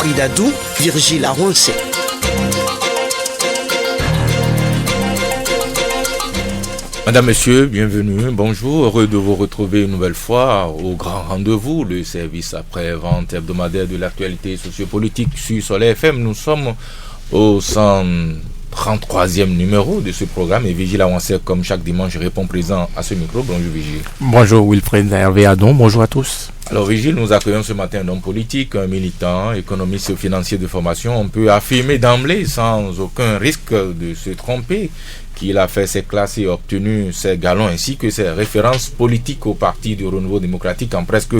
Wilfried Adou, Virgile Arouansé. Madame, Monsieur, bienvenue, bonjour, heureux de vous retrouver une nouvelle fois au grand rendez-vous, le service après-vente hebdomadaire de l'actualité sociopolitique sur Soleil FM. Nous sommes au 133e numéro de ce programme et Vigile Arouansé, comme chaque dimanche, répond présent à ce micro. Bonjour Vigile. Bonjour Wilfried Hervé Adon, bonjour à tous. Alors Vigile, nous accueillons ce matin un homme politique, un militant, économiste financier de formation. On peut affirmer d'emblée, sans aucun risque de se tromper, qu'il a fait ses classes et obtenu ses galons ainsi que ses références politiques au Parti du Renouveau démocratique en presque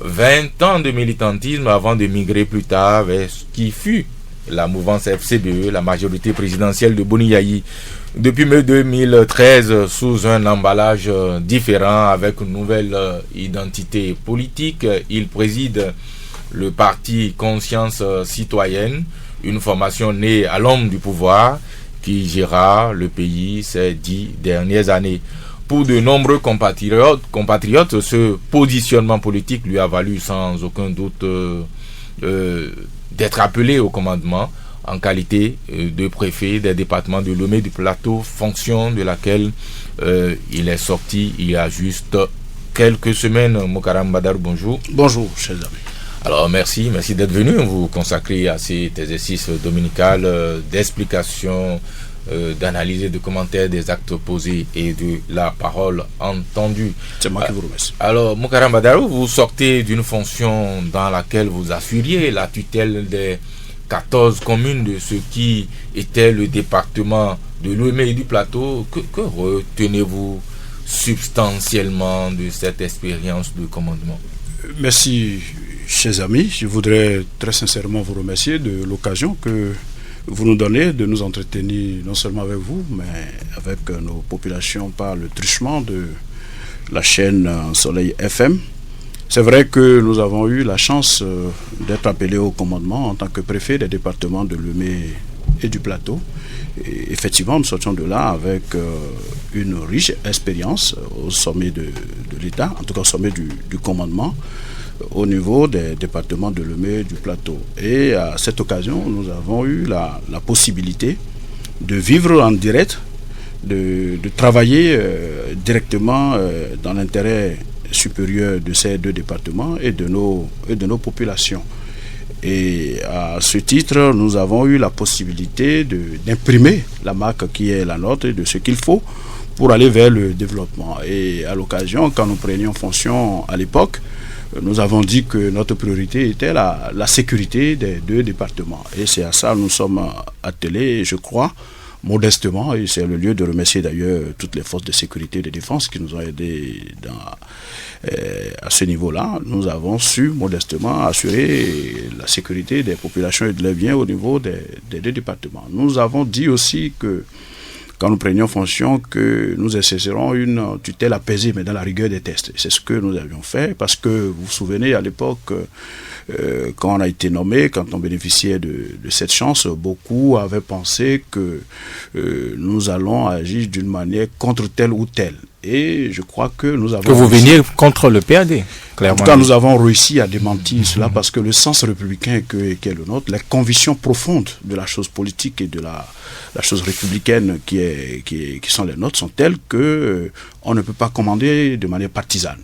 20 ans de militantisme avant de migrer plus tard vers ce qui fut la mouvance FCBE, la majorité présidentielle de Boni Yayi. Depuis mai 2013, sous un emballage différent, avec une nouvelle identité politique, il préside le parti Conscience Citoyenne, une formation née à l'ombre du pouvoir qui gérera le pays ces 10 dernières années. Pour de nombreux compatriotes, ce positionnement politique lui a valu sans aucun doute d'être appelé au commandement en qualité de préfet des départements de Lomé du Plateau, fonction de laquelle il est sorti il y a juste quelques semaines. Mokaram Badar, bonjour. Bonjour, chers amis. Alors merci d'être venu. Vous consacrez à cet exercice dominical d'explication, d'analyse et de commentaires des actes posés et de la parole entendue. C'est moi qui vous remercie. Alors, Mokaram Badarou, vous sortez d'une fonction dans laquelle vous assuriez la tutelle des 14 communes de ce qui était le département de Lomé et du Plateau. Que retenez-vous substantiellement de cette expérience de commandement? Merci, chers amis. Je voudrais très sincèrement vous remercier de l'occasion que vous nous donnez de nous entretenir non seulement avec vous, mais avec nos populations par le truchement de la chaîne Soleil FM. C'est vrai que nous avons eu la chance d'être appelés au commandement en tant que préfet des départements de Lomé et du Plateau. Et effectivement, nous sortions de là avec une riche expérience au sommet de l'État, en tout cas au sommet du commandement, au niveau des départements de Lomé et du Plateau. Et à cette occasion, nous avons eu la possibilité de vivre en direct, de travailler directement dans l'intérêt supérieur de ces deux départements et de nos populations. Et à ce titre, nous avons eu la possibilité d'imprimer la marque qui est la nôtre et de ce qu'il faut pour aller vers le développement. Et à l'occasion, quand nous prenions fonction à l'époque, nous avons dit que notre priorité était la sécurité des deux départements. Et c'est à ça que nous sommes attelés, je crois, modestement, et c'est le lieu de remercier d'ailleurs toutes les forces de sécurité et de défense qui nous ont aidés à ce niveau-là. Nous avons su modestement assurer la sécurité des populations et de leurs biens au niveau des deux départements. Nous avons dit aussi que quand nous prenions fonction, que nous exercerons une tutelle apaisée, mais dans la rigueur des tests. C'est ce que nous avions fait, parce que vous vous souvenez, à l'époque, quand on a été nommé, quand on bénéficiait de cette chance, beaucoup avaient pensé que nous allons agir d'une manière contre tel ou tel. Et je crois que nous avons... Que vous veniez contre le PAD, clairement. En tout cas, nous avons réussi à démentir cela parce que le sens républicain qui est le nôtre, les convictions profondes de la chose politique et de la chose républicaine qui sont les nôtres sont telles que on ne peut pas commander de manière partisane.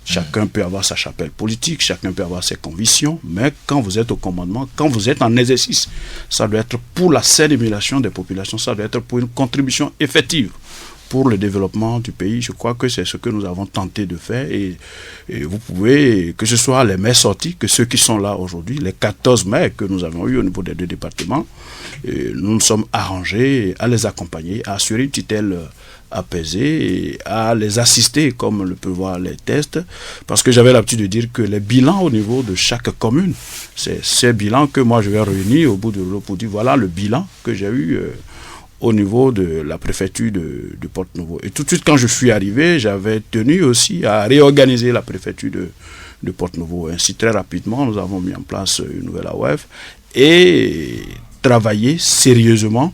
Chacun peut avoir sa chapelle politique, chacun peut avoir ses convictions, mais quand vous êtes au commandement, quand vous êtes en exercice, ça doit être pour la saine émulation des populations, ça doit être pour une contribution effective pour le développement du pays. Je crois que c'est ce que nous avons tenté de faire et vous pouvez, que ce soit les maires sortis, que ceux qui sont là aujourd'hui, les 14 maires que nous avons eu au niveau des deux départements, nous nous sommes arrangés à les accompagner, à assurer une tutelle apaisée, et à les assister comme le peuvent voir les tests, parce que j'avais l'habitude de dire que les bilans au niveau de chaque commune, c'est ces bilans que moi je vais réunir au bout de l'eau pour dire voilà le bilan que j'ai eu au niveau de la préfecture de Porte-Nouveau. Et tout de suite, quand je suis arrivé, j'avais tenu aussi à réorganiser la préfecture de Porte-Nouveau. Ainsi, très rapidement, nous avons mis en place une nouvelle AOF et travaillé sérieusement,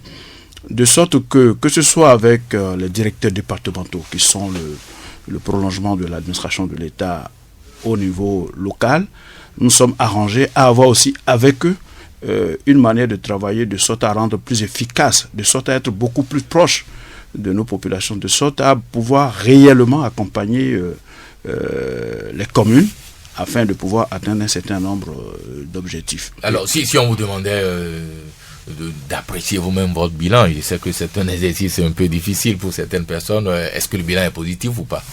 de sorte que ce soit avec les directeurs départementaux, qui sont le prolongement de l'administration de l'État au niveau local, nous sommes arrangés à avoir aussi avec eux une manière de travailler de sorte à rendre plus efficace, de sorte à être beaucoup plus proche de nos populations, de sorte à pouvoir réellement accompagner les communes afin de pouvoir atteindre un certain nombre d'objectifs. Alors, si on vous demandait d'apprécier vous-même votre bilan, je sais que c'est un exercice un peu difficile pour certaines personnes, est-ce que le bilan est positif ou pas?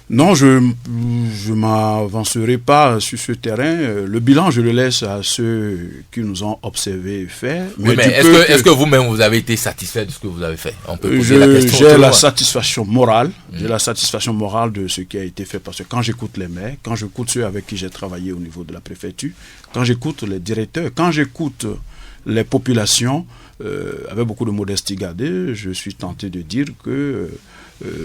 Non, je ne m'avancerai pas sur ce terrain. Le bilan, je le laisse à ceux qui nous ont observés et fait. Mais est-ce que vous-même, vous avez été satisfait de ce que vous avez fait? On peut poser la question. J'ai la satisfaction morale. J'ai la satisfaction morale de ce qui a été fait. Parce que quand j'écoute les maires, quand j'écoute ceux avec qui j'ai travaillé au niveau de la préfecture, quand j'écoute les directeurs, quand j'écoute les populations, avec beaucoup de modestie gardée, je suis tenté de dire que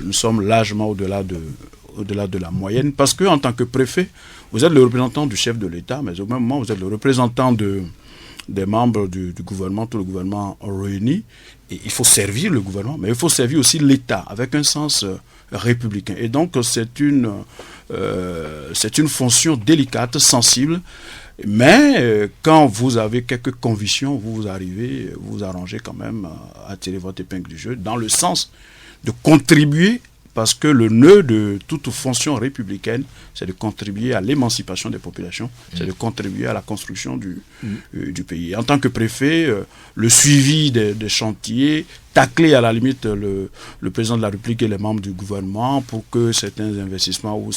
nous sommes largement au-delà de la moyenne, parce que en tant que préfet, vous êtes le représentant du chef de l'État, mais au même moment, vous êtes le représentant des membres du gouvernement, tout le gouvernement réuni, et il faut servir le gouvernement, mais il faut servir aussi l'État, avec un sens républicain. Et donc, c'est une fonction délicate, sensible, mais quand vous avez quelques convictions, vous vous arrangez quand même à tirer votre épingle du jeu, dans le sens de contribuer, parce que le nœud de toute fonction républicaine, c'est de contribuer à l'émancipation des populations, c'est de contribuer à la construction du pays. En tant que préfet, le suivi des chantiers, tacler à la limite le président de la République et les membres du gouvernement pour que certains investissements ou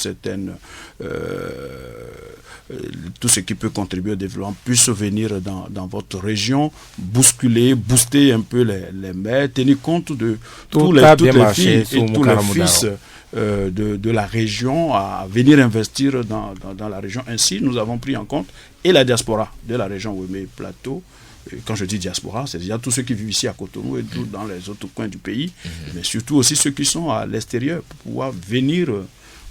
tout ce qui peut contribuer au développement puisse venir dans votre région, booster un peu les maires, tenir compte de toutes les filles et tous les fils de la région à venir investir dans la région. Ainsi, nous avons pris en compte et la diaspora de la région Ouémé-Plateau. Quand je dis diaspora, c'est déjà tous ceux qui vivent ici à Cotonou et dans les autres coins du pays, mais surtout aussi ceux qui sont à l'extérieur pour pouvoir venir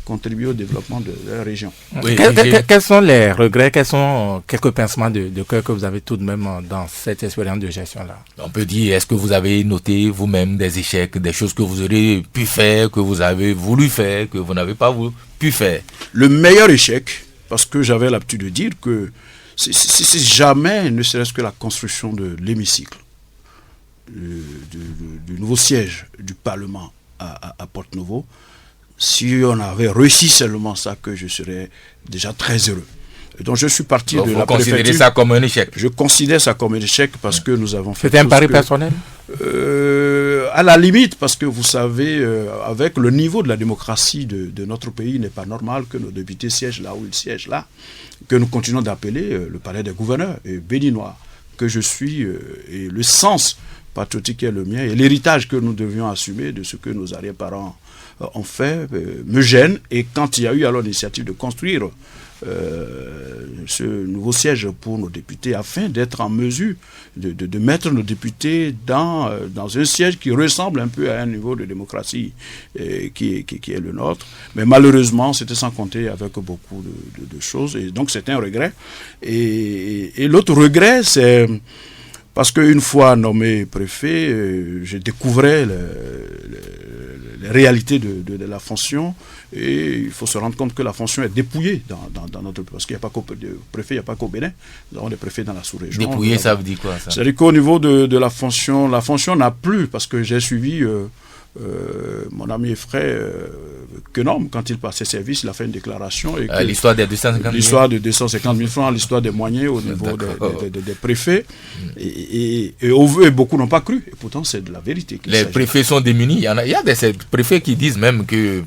contribuer au développement de la région. Oui, quels sont les regrets, quels sont quelques pincements de cœur que vous avez tout de même dans cette expérience de gestion-là? On peut dire, est-ce que vous avez noté vous-même des échecs, des choses que vous auriez pu faire, que vous avez voulu faire, que vous n'avez pas pu faire? Le meilleur échec, parce que j'avais l'habitude de dire que c'est jamais, ne serait-ce que la construction de l'hémicycle, du nouveau siège du Parlement à Porte-Nouveau. Si on avait réussi seulement ça, que je serais déjà très heureux. Et donc je suis parti de la préfecture. Vous considérez ça comme un échec? Je considère ça comme un échec parce que nous avons fait... C'était un pari personnel? À la limite, parce que vous savez, avec le niveau de la démocratie de notre pays, il n'est pas normal que nos députés siègent là où ils siègent là, que nous continuons d'appeler le palais des gouverneurs béninois, que je suis, et le sens patriotique qui est le mien, et l'héritage que nous devions assumer de ce que nos arrière-parents ont fait, me gêne. Et quand il y a eu alors l'initiative de construire ce nouveau siège pour nos députés, afin d'être en mesure de mettre nos députés dans un siège qui ressemble un peu à un niveau de démocratie qui est le nôtre. Mais malheureusement, c'était sans compter avec beaucoup de choses. Et donc, c'est un regret. Et l'autre regret, c'est... Parce qu'une fois nommé préfet, je découvrais les réalités de la fonction, et il faut se rendre compte que la fonction est dépouillée dans notre pays. Parce qu'il n'y a pas qu'au préfet, il n'y a pas qu'au Bénin. Nous avons des préfets dans la sous-région. Dépouillée, ça veut dire quoi, ça? C'est-à-dire qu'au niveau de la fonction n'a plus, parce que j'ai suivi mon ami et frère Kenom, quand il passait service, il a fait une déclaration. L'histoire des 250 000 l'histoire de 250 000 francs, l'histoire des moyens au niveau des préfets. Et beaucoup n'ont pas cru. Et pourtant, c'est de la vérité. Les préfets sont démunis. Il y a des préfets qui disent même que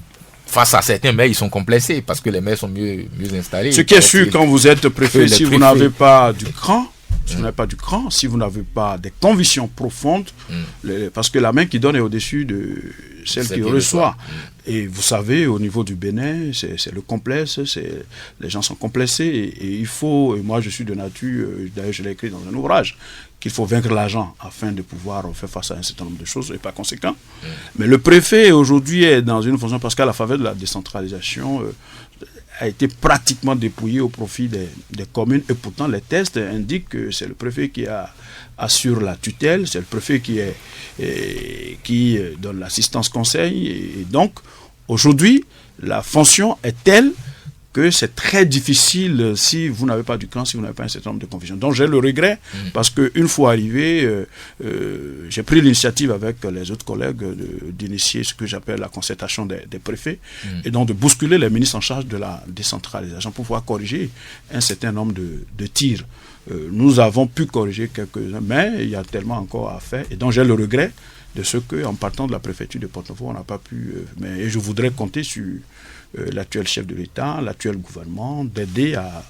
face à certains maires, ils sont complexés parce que les maires sont mieux installés. Ce qui est sûr, quand vous êtes préfet, si vous n'avez pas du cran, si vous n'avez pas du cran, si vous n'avez pas des convictions profondes, parce que la main qui donne est au-dessus de celle qui reçoit. Et vous savez, au niveau du Bénin, c'est le complexe, les gens sont complexés, et il faut, et moi je suis de nature, d'ailleurs je l'ai écrit dans un ouvrage, qu'il faut vaincre l'argent afin de pouvoir faire face à un certain nombre de choses, et pas conséquent. Mais le préfet aujourd'hui est dans une fonction, parce qu'à la faveur de la décentralisation, a été pratiquement dépouillé au profit des communes, et pourtant les tests indiquent que c'est le préfet qui assure la tutelle, c'est le préfet qui donne l'assistance conseil, et donc aujourd'hui la fonction est telle que c'est très difficile si vous n'avez pas du cran, si vous n'avez pas un certain nombre de convictions. Donc j'ai le regret, parce qu'une fois arrivé, j'ai pris l'initiative avec les autres collègues d'initier ce que j'appelle la concertation des préfets, et donc de bousculer les ministres en charge de la décentralisation pour pouvoir corriger un certain nombre de tirs. Nous avons pu corriger quelques-uns, mais il y a tellement encore à faire, et donc j'ai le regret de ce qu'en partant de la préfecture de Porto-Novo, on n'a pas pu... mais je voudrais compter sur l'actuel chef de l'État, l'actuel gouvernement, d'aider à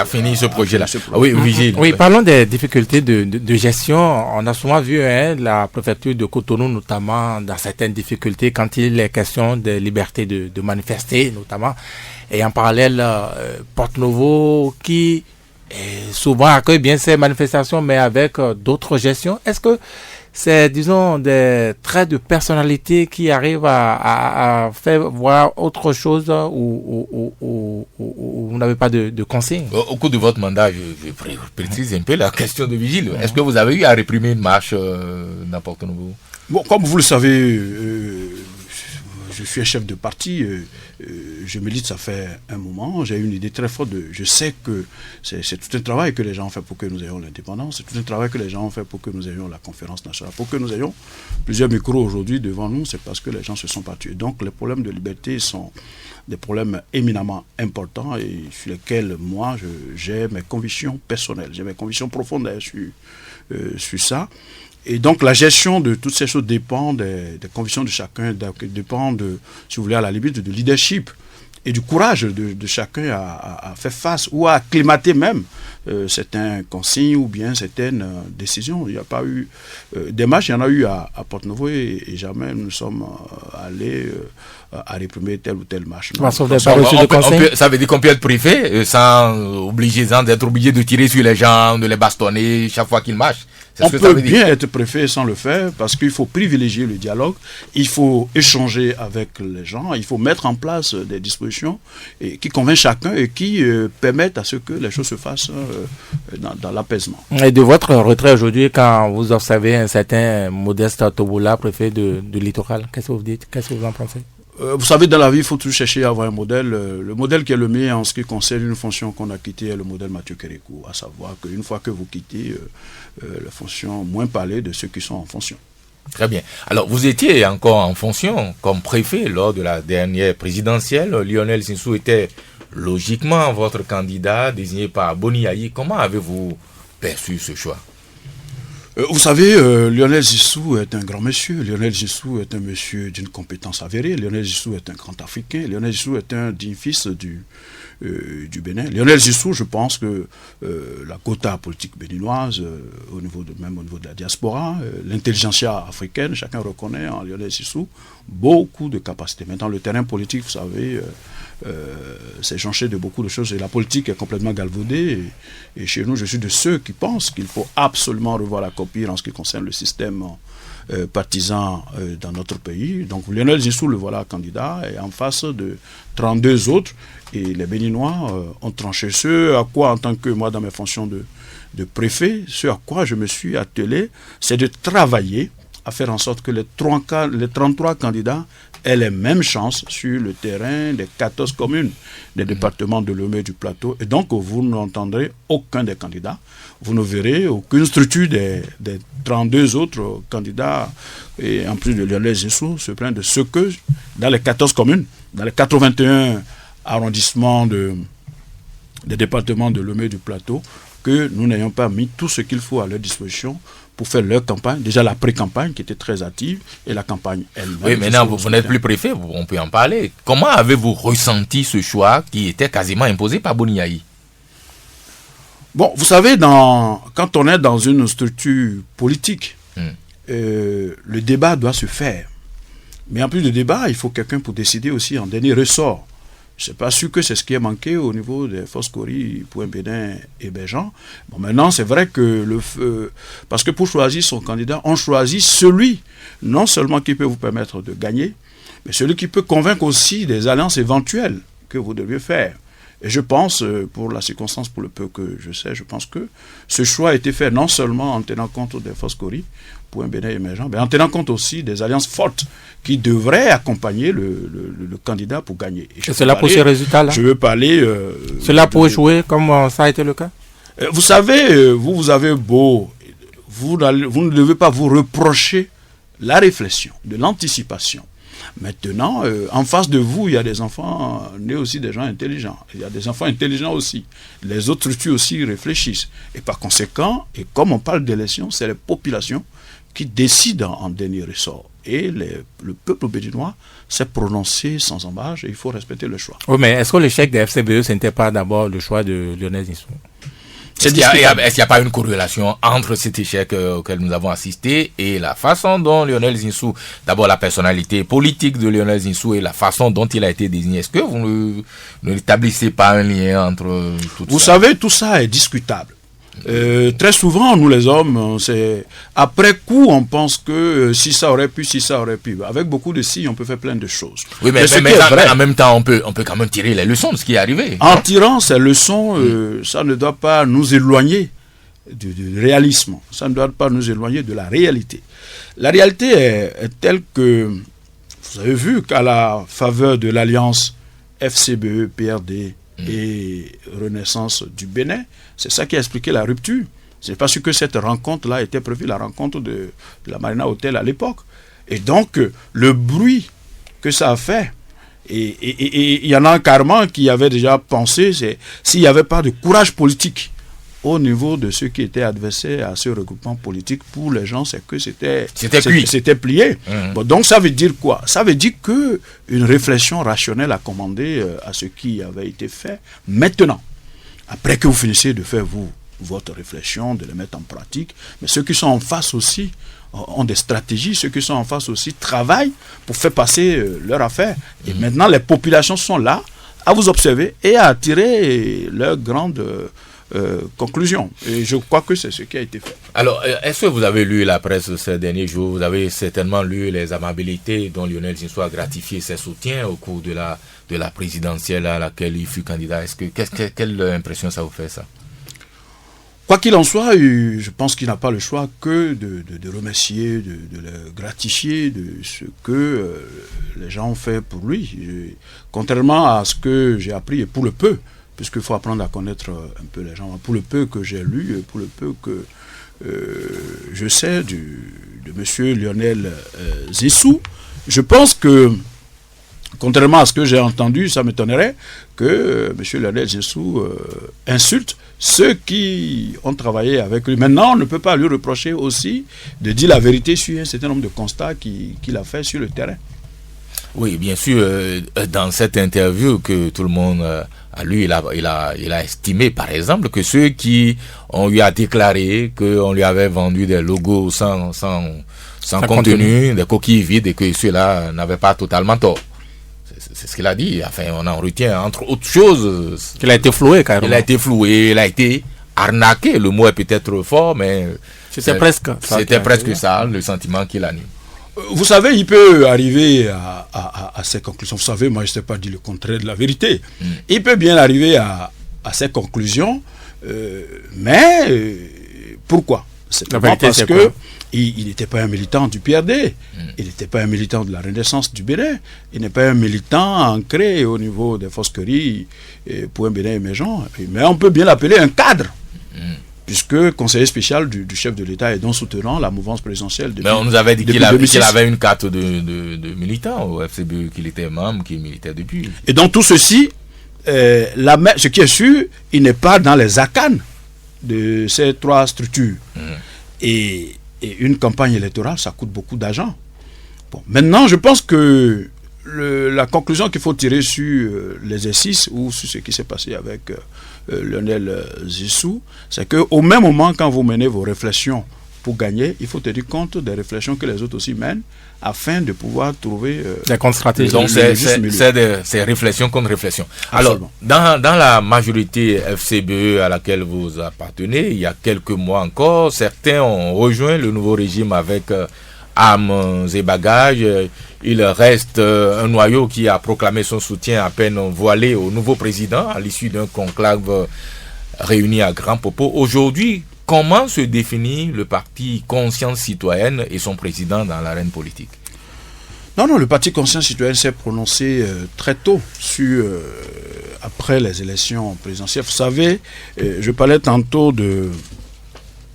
finir ce projet-là. Oui, Vigile. Oui, parlons des difficultés de gestion. On a souvent vu la préfecture de Cotonou, notamment dans certaines difficultés, quand il est question de liberté de manifester, notamment. Et en parallèle, Porto-Novo, qui souvent accueille bien ces manifestations, mais avec d'autres gestions. Est-ce que c'est, disons, des traits de personnalité qui arrivent à faire voir autre chose où vous n'avez pas de consignes? Au cours de votre mandat, je précise un peu la question de Vigile. Est-ce que vous avez eu à réprimer une marche dans Porto-Novo? Bon, comme vous le savez, je suis un chef de parti, je milite, ça fait un moment, j'ai une idée très forte, je sais que c'est tout un travail que les gens ont fait pour que nous ayons l'indépendance, c'est tout un travail que les gens ont fait pour que nous ayons la conférence nationale, pour que nous ayons plusieurs micros aujourd'hui devant nous, c'est parce que les gens se sont battus. Donc les problèmes de liberté sont des problèmes éminemment importants et sur lesquels moi j'ai mes convictions personnelles, j'ai mes convictions profondes sur ça. Et donc la gestion de toutes ces choses dépend des convictions de chacun, dépend de, si vous voulez, à la limite, de leadership et du courage de chacun à faire face ou à acclimater même certaines consignes ou bien certaines décisions. Il n'y a pas eu des marches, il y en a eu à Porto-Novo et jamais nous sommes allés à réprimer telle ou telle marche. Ça veut dire qu'on peut être préfet sans d'être obligé de tirer sur les gens, de les bastonner chaque fois qu'ils marchent. On peut bien être préfet sans le faire parce qu'il faut privilégier le dialogue, il faut échanger avec les gens, il faut mettre en place des dispositions qui convainquent chacun et qui permettent à ce que les choses se fassent dans l'apaisement. Et de votre retrait aujourd'hui, quand vous observez un certain Modeste Tobola, préfet de Littoral, qu'est-ce que vous dites? Qu'est-ce que vous en pensez? Vous savez, dans la vie, il faut toujours chercher à avoir un modèle. Le modèle qui est le mien en ce qui concerne une fonction qu'on a quittée est le modèle Mathieu Kérékou, à savoir qu'une fois que vous quittez la fonction, moins parler de ceux qui sont en fonction. Très bien. Alors, vous étiez encore en fonction comme préfet lors de la dernière présidentielle. Lionel Zinsou était logiquement votre candidat désigné par Boni Yayi. Comment avez-vous perçu ce choix? Vous savez, Lionel Zinsou est un grand monsieur. Lionel Zinsou est un monsieur d'une compétence avérée. Lionel Zinsou est un grand Africain. Lionel Zinsou est un digne fils du Bénin. Lionel Zinsou, je pense que la quota politique béninoise, même au niveau de la diaspora, l'intelligentsia africaine, chacun reconnaît en Lionel Zinsou beaucoup de capacités. Maintenant, le terrain politique, vous savez, c'est jonché de beaucoup de choses et la politique est complètement galvaudée et chez nous je suis de ceux qui pensent qu'il faut absolument revoir la copie en ce qui concerne le système partisan dans notre pays. Donc Lionel Zinsou le voilà candidat et en face de 32 autres et les Béninois ont tranché. Ce à quoi en tant que moi dans mes fonctions de préfet, ce à quoi je me suis attelé, c'est de travailler à faire en sorte que les 33 candidats aient les mêmes chances sur le terrain des 14 communes des départements de Lomé et du Plateau. Et donc, vous n'entendrez aucun des candidats. Vous ne verrez aucune structure des 32 autres candidats. Et en plus de Lionel Zinsou, se plaindre de ce que, dans les 14 communes, dans les 81 arrondissements des départements de Lomé et du Plateau, que nous n'ayons pas mis tout ce qu'il faut à leur disposition pour faire leur campagne, déjà la pré-campagne qui était très active et la campagne elle-même. Oui, maintenant vous n'êtes plus préfet, on peut en parler. Comment avez-vous ressenti ce choix qui était quasiment imposé par Boni Yayi? Bon, vous savez, quand on est dans une structure politique, le débat doit se faire. Mais en plus de débat, il faut quelqu'un pour décider aussi en dernier ressort. Je ne suis pas sûr que c'est ce qui est manqué au niveau des Foscori, Point Bénin et Béjan. Bon, maintenant, c'est vrai que parce que pour choisir son candidat, on choisit celui, non seulement qui peut vous permettre de gagner, mais celui qui peut convaincre aussi des alliances éventuelles que vous deviez faire. Et je pense, pour la circonstance, pour le peu que je sais, je pense que ce choix a été fait non seulement en tenant compte des Foscori pour un Bénin émergent, mais en tenant compte aussi des alliances fortes qui devraient accompagner le candidat pour gagner. Et cela pour ce résultat-là? Je veux parler... cela pour jouer comme ça a été le cas? Vous savez, vous avez beau... Vous ne devez pas vous reprocher la réflexion, de l'anticipation. Maintenant, en face de vous, il y a des enfants nés aussi des gens intelligents. Il y a des enfants intelligents aussi. Les autres structures aussi réfléchissent. Et par conséquent, et comme on parle d'élection, c'est les populations qui décident en dernier ressort. Et le peuple béninois s'est prononcé sans embâche et il faut respecter le choix. Oui, mais est-ce que l'échec des FCBE, ce n'était pas d'abord le choix de Lionel Zinsou? Est-ce qu'il n'y a pas une corrélation entre cet échec auquel nous avons assisté et la façon dont Lionel Zinsou, d'abord la personnalité politique de Lionel Zinsou et la façon dont il a été désigné? Est-ce que vous n'établissez pas un lien entre tout ça? Vous savez, tout ça est discutable. Très souvent, nous les hommes, c'est après coup, on pense que si ça aurait pu. Avec beaucoup de si, on peut faire plein de choses. Oui, mais en même temps, on peut quand même tirer les leçons de ce qui est arrivé. En tirant ces leçons, ça ne doit pas nous éloigner du réalisme. Ça ne doit pas nous éloigner de la réalité. La réalité est telle que, vous avez vu qu'à la faveur de l'alliance FCBE, PRD et Renaissance du Bénin, c'est ça qui a expliqué la rupture. C'est parce que cette rencontre-là était prévue, la rencontre de la Marina Hotel à l'époque. Et donc, le bruit que ça a fait, et il y en a carrément qui avaient déjà pensé, c'est s'il n'y avait pas de courage politique au niveau de ceux qui étaient adversaires à ce regroupement politique, pour les gens, c'est que c'était plié. Bon, donc ça veut dire quoi? Ça veut dire qu'une réflexion rationnelle a commandé à ce qui avait été fait. Maintenant, après que vous finissez de faire votre réflexion, de les mettre en pratique, mais ceux qui sont en face aussi ont des stratégies, ceux qui sont en face aussi travaillent pour faire passer leur affaire. Et maintenant, les populations sont là à vous observer et à tirer leurs grandes conclusions. Et je crois que c'est ce qui a été fait. Alors, est-ce que vous avez lu la presse ces derniers jours? Vous avez certainement lu les amabilités dont Lionel Zinsou a gratifié ses soutiens au cours de la présidentielle à laquelle il fut candidat. Quelle impression ça vous fait, ça? Quoi qu'il en soit, je pense qu'il n'a pas le choix que de remercier, de le gratifier de ce que les gens ont fait pour lui. Contrairement à ce que j'ai appris, et pour le peu, puisqu'il faut apprendre à connaître un peu les gens, pour le peu que j'ai lu, et pour le peu que je sais de M. Lionel Zinsou, je pense que, contrairement à ce que j'ai entendu, ça m'étonnerait que M. Lionel Zinsou insulte ceux qui ont travaillé avec lui. Maintenant, on ne peut pas lui reprocher aussi de dire la vérité sur un certain nombre de constats qu'il a fait sur le terrain. Oui, bien sûr, dans cette interview que tout le monde a lu, il a estimé, par exemple, que ceux qui ont eu à déclarer qu'on lui avait vendu des logos sans contenu, des coquilles vides, et que ceux-là n'avaient pas totalement tort. C'est ce qu'il a dit. Enfin, on en retient, entre autres choses, qu'il a été floué, carrément. Il a été floué, il a été arnaqué. Le mot est peut-être fort, mais c'était presque ça, le sentiment qu'il a eu. Vous savez, il peut arriver à ces conclusions. Vous savez, moi, je ne sais pas dire le contraire de la vérité. Il peut bien arriver à ces conclusions, mais pourquoi? C'est parce que il n'était pas un militant du PRD, il n'était pas un militant de la Renaissance du Bénin, il n'est pas un militant ancré au niveau des Fosqueries pour un Bénin émergent, mais on peut bien l'appeler un cadre. Puisque conseiller spécial du chef de l'État et donc soutenant la mouvance présidentielle depuis. Mais on nous avait dit qu'il avait une carte de militant au FCBE, qu'il était membre, qu'il militait depuis. Et dans tout ceci, ce qui est sûr, il n'est pas dans les arcanes de ces trois structures. Et une campagne électorale, ça coûte beaucoup d'argent. Bon, maintenant, je pense que la conclusion qu'il faut tirer sur l'exercice ou sur ce qui s'est passé avec Lionel Zinsou, c'est qu'au même moment, quand vous menez vos réflexions pour gagner, il faut tenir compte des réflexions que les autres aussi mènent afin de pouvoir trouver des contre-stratégies. Donc c'est réflexion contre réflexion. Alors, dans la majorité FCBE à laquelle vous appartenez, il y a quelques mois encore, certains ont rejoint le nouveau régime avec armes et bagages. il reste un noyau qui a proclamé son soutien à peine voilé au nouveau président à l'issue d'un conclave réuni à Grand Popo. Aujourd'hui, comment se définit le parti Conscience Citoyenne et son président dans l'arène politique? Non, le parti Conscience Citoyenne s'est prononcé très tôt après les élections présidentielles. Vous savez, je parlais tantôt de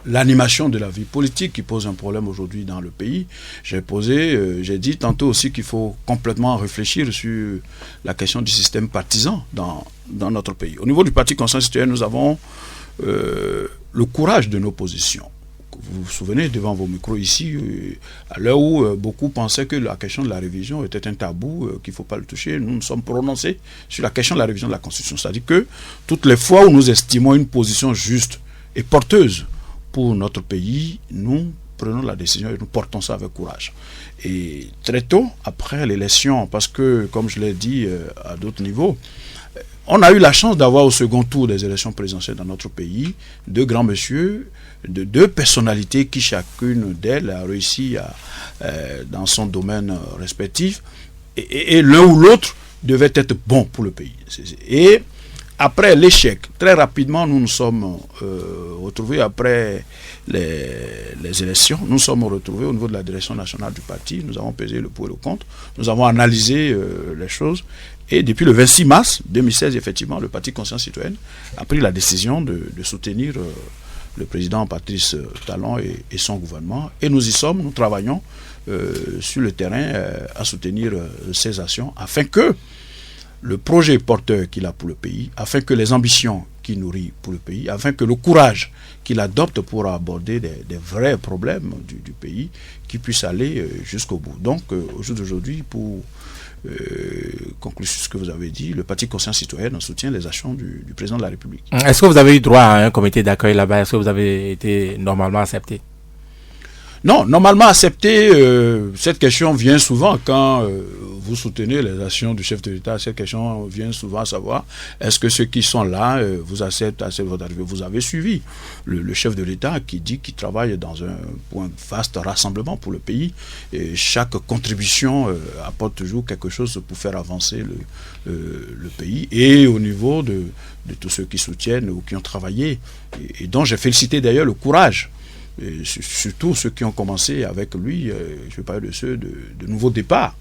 l'animation de la vie politique qui pose un problème aujourd'hui dans le pays. J'ai dit tantôt aussi qu'il faut complètement réfléchir sur la question du système partisan dans notre pays. Au niveau du parti Conscience Citoyenne, nous avons le courage de nos positions. Vous vous souvenez, devant vos micros ici, à l'heure où beaucoup pensaient que la question de la révision était un tabou, qu'il ne faut pas le toucher, nous nous sommes prononcés sur la question de la révision de la Constitution. C'est-à-dire que toutes les fois où nous estimons une position juste et porteuse pour notre pays, nous prenons la décision et nous portons ça avec courage. Et très tôt, après l'élection, parce que, comme je l'ai dit à d'autres niveaux, on a eu la chance d'avoir au second tour des élections présidentielles dans notre pays deux grands messieurs, deux personnalités qui chacune d'elles a réussi dans son domaine respectif, et l'un ou l'autre devait être bon pour le pays. Et après l'échec, très rapidement, nous nous sommes retrouvés après les élections. Nous nous sommes retrouvés au niveau de la direction nationale du parti. Nous avons pesé le pour et le contre. Nous avons analysé les choses. Et depuis le 26 mars 2016, effectivement, le parti Conscience Citoyenne a pris la décision de soutenir le président Patrice Talon et son gouvernement. Et nous y sommes, nous travaillons sur le terrain à soutenir ces actions afin que le projet porteur qu'il a pour le pays, afin que les ambitions qu'il nourrit pour le pays, afin que le courage qu'il adopte pour aborder des vrais problèmes du pays, qu'il puisse aller jusqu'au bout. Donc, au jour d'aujourd'hui, pour conclure sur ce que vous avez dit, le parti Conscience Citoyenne soutient les actions du président de la République. Est-ce que vous avez eu droit à un comité d'accueil là-bas? Est-ce que vous avez été normalement accepté? Non, normalement accepté, cette question vient souvent quand vous soutenez les actions du chef de l'État. Cette question vient souvent à savoir, est-ce que ceux qui sont là vous acceptent votre arrivée? Vous avez suivi le chef de l'État qui dit qu'il travaille dans un vaste rassemblement pour le pays. Et chaque contribution apporte toujours quelque chose pour faire avancer le pays. Et au niveau de tous ceux qui soutiennent ou qui ont travaillé, et dont j'ai félicité d'ailleurs le courage, et surtout ceux qui ont commencé avec lui, je vais parler de ceux de nouveau départ,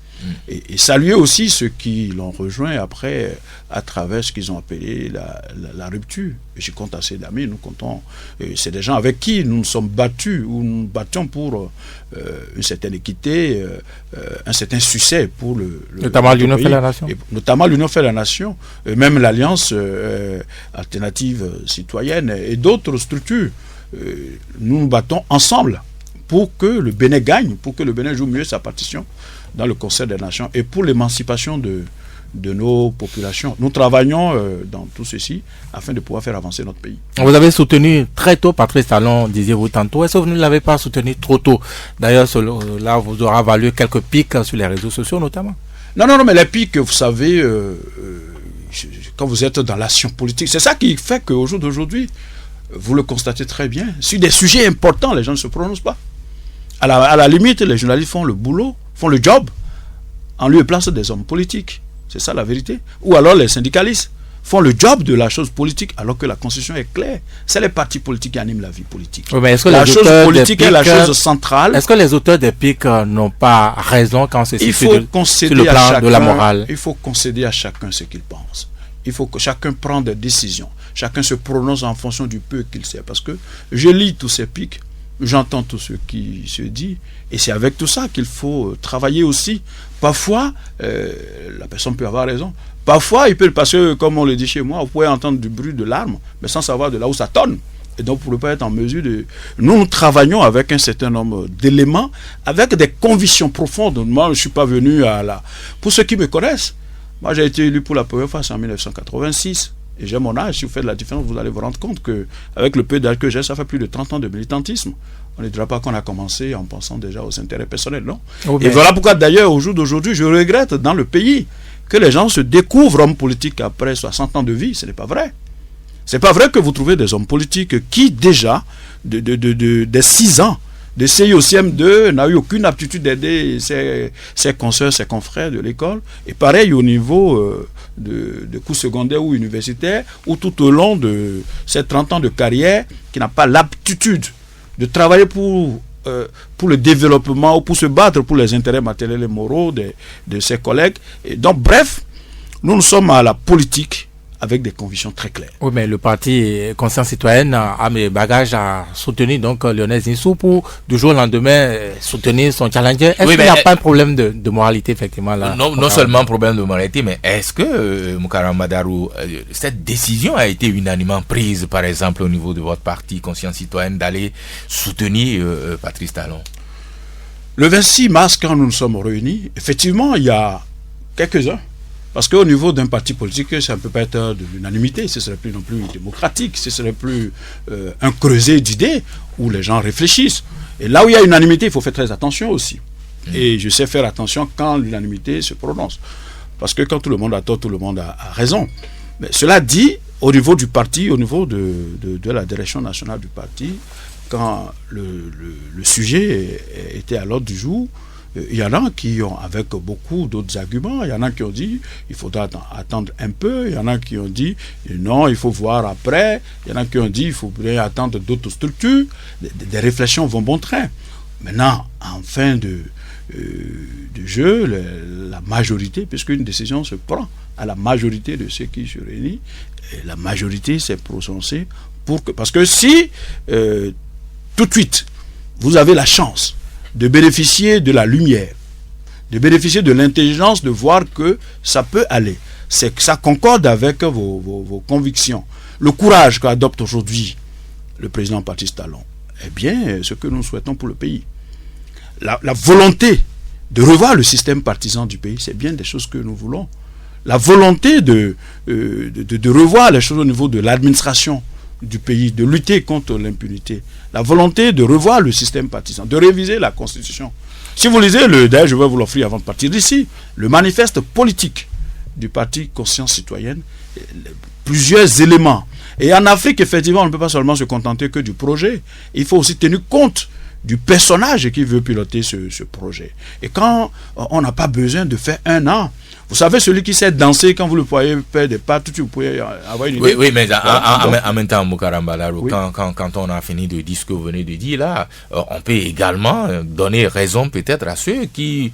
et saluer aussi ceux qui l'ont rejoint après à travers ce qu'ils ont appelé la rupture. Et je compte assez d'amis, nous comptons, c'est des gens avec qui nous nous sommes battus, ou nous nous battions pour une certaine équité, un certain succès pour notamment l'Union fait la nation. Notamment l'Union fait la nation, et même l'Alliance alternative citoyenne et d'autres structures. Nous nous battons ensemble pour que le Bénin gagne, pour que le Bénin joue mieux sa partition dans le Conseil des Nations et pour l'émancipation de nos populations. Nous travaillons dans tout ceci afin de pouvoir faire avancer notre pays. Vous avez soutenu très tôt Patrice Talon, disiez-vous tantôt. Est-ce que vous ne l'avez pas soutenu trop tôt? D'ailleurs, là, vous aura valu quelques pics sur les réseaux sociaux notamment. Non, mais les pics, vous savez, quand vous êtes dans l'action politique, c'est ça qui fait qu'au jour d'aujourd'hui, vous le constatez très bien, sur des sujets importants, les gens ne se prononcent pas. À la limite, les journalistes font le boulot, font le job, en lieu et place des hommes politiques. C'est ça la vérité. Ou alors les syndicalistes font le job de la chose politique, alors que la Constitution est claire. C'est les partis politiques qui animent la vie politique. Oui, mais est-ce que la chose politique est la chose centrale. Est-ce que les auteurs des pics n'ont pas raison quand c'est sur le plan de la morale? Il faut concéder à chacun ce qu'il pense. Il faut que chacun prenne des décisions. Chacun se prononce en fonction du peu qu'il sait. Parce que je lis tous ces pics, j'entends tout ce qui se dit, et c'est avec tout ça qu'il faut travailler aussi. Parfois, la personne peut avoir raison. Parfois, il peut passer, comme on le dit chez moi, vous pouvez entendre du bruit de l'arme, mais sans savoir de là où ça tonne. Et donc, pour ne pas être en mesure de... Nous travaillons avec un certain nombre d'éléments, avec des convictions profondes. Moi, je ne suis pas venu à la... Pour ceux qui me connaissent, moi, j'ai été élu pour la première fois en 1986. Et j'ai mon âge. Si vous faites la différence, vous allez vous rendre compte qu'avec le peu d'âge que j'ai, ça fait plus de 30 ans de militantisme. On ne dira pas qu'on a commencé en pensant déjà aux intérêts personnels, non? Et voilà pourquoi, d'ailleurs, au jour d'aujourd'hui, je regrette dans le pays que les gens se découvrent hommes politiques après 60 ans de vie. Ce n'est pas vrai. Ce n'est pas vrai que vous trouvez des hommes politiques qui, déjà, des 6 ans, de CI au CM2, n'a eu aucune aptitude d'aider ses consoeurs, ses confrères de l'école. Et pareil au niveau de cours secondaires ou universitaires, ou tout au long de ces 30 ans de carrière, qui n'a pas l'aptitude de travailler pour le développement ou pour se battre pour les intérêts matériels et moraux de ses collègues. Et donc, bref, nous sommes à la politique avec des convictions très claires. Oui, mais le parti Conscience Citoyenne a mes bagages à soutenir donc Lionel Zinsou pour du jour au lendemain soutenir son challenger. Est-ce qu'il n'y a pas un problème de moralité effectivement là? Non seulement problème de moralité, mais est-ce que Moukaram Badarou, cette décision a été unanimement prise par exemple au niveau de votre parti Conscience Citoyenne d'aller soutenir Patrice Talon? Le 26 mars, quand nous nous sommes réunis, effectivement il y a quelques-uns. Parce qu'au niveau d'un parti politique, ça ne peut pas être de l'unanimité, ce ne serait plus non plus démocratique, ce ne serait plus un creuset d'idées où les gens réfléchissent. Et là où il y a unanimité, il faut faire très attention aussi. Et je sais faire attention quand l'unanimité se prononce. Parce que quand tout le monde a tort, tout le monde a raison. Mais cela dit, au niveau du parti, au niveau de la direction nationale du parti, quand le sujet était à l'ordre du jour, il y en a qui ont, avec beaucoup d'autres arguments, il y en a qui ont dit il faudra attendre un peu, il y en a qui ont dit non, il faut voir après, il y en a qui ont dit il faut bien attendre d'autres structures. Des réflexions vont bon train. Maintenant, en fin de jeu, la majorité, puisqu'une décision se prend à la majorité de ceux qui se réunissent, et la majorité s'est prononcée pour que, parce que si tout de suite vous avez la chance de bénéficier de la lumière, de bénéficier de l'intelligence, de voir que ça peut aller. C'est que ça concorde avec vos convictions. Le courage qu'adopte aujourd'hui le président Patrice Talon, eh bien, ce que nous souhaitons pour le pays. La volonté de revoir le système partisan du pays, c'est bien des choses que nous voulons. La volonté de revoir les choses au niveau de l'administration du pays, de lutter contre l'impunité, la volonté de revoir le système partisan, de réviser la Constitution. Si vous lisez, d'ailleurs je vais vous l'offrir avant de partir d'ici, le manifeste politique du parti Conscience Citoyenne, plusieurs éléments. Et en Afrique, effectivement, on ne peut pas seulement se contenter que du projet, il faut aussi tenir compte du personnage qui veut piloter ce projet. Et quand on n'a pas besoin de faire un an, vous savez, celui qui sait danser, quand vous le voyez faire des pas, vous pouvez avoir une idée. Oui, mais en même temps, Moukaram Badarou, oui. Quand on a fini de dire ce que vous venez de dire là, on peut également donner raison peut-être à ceux qui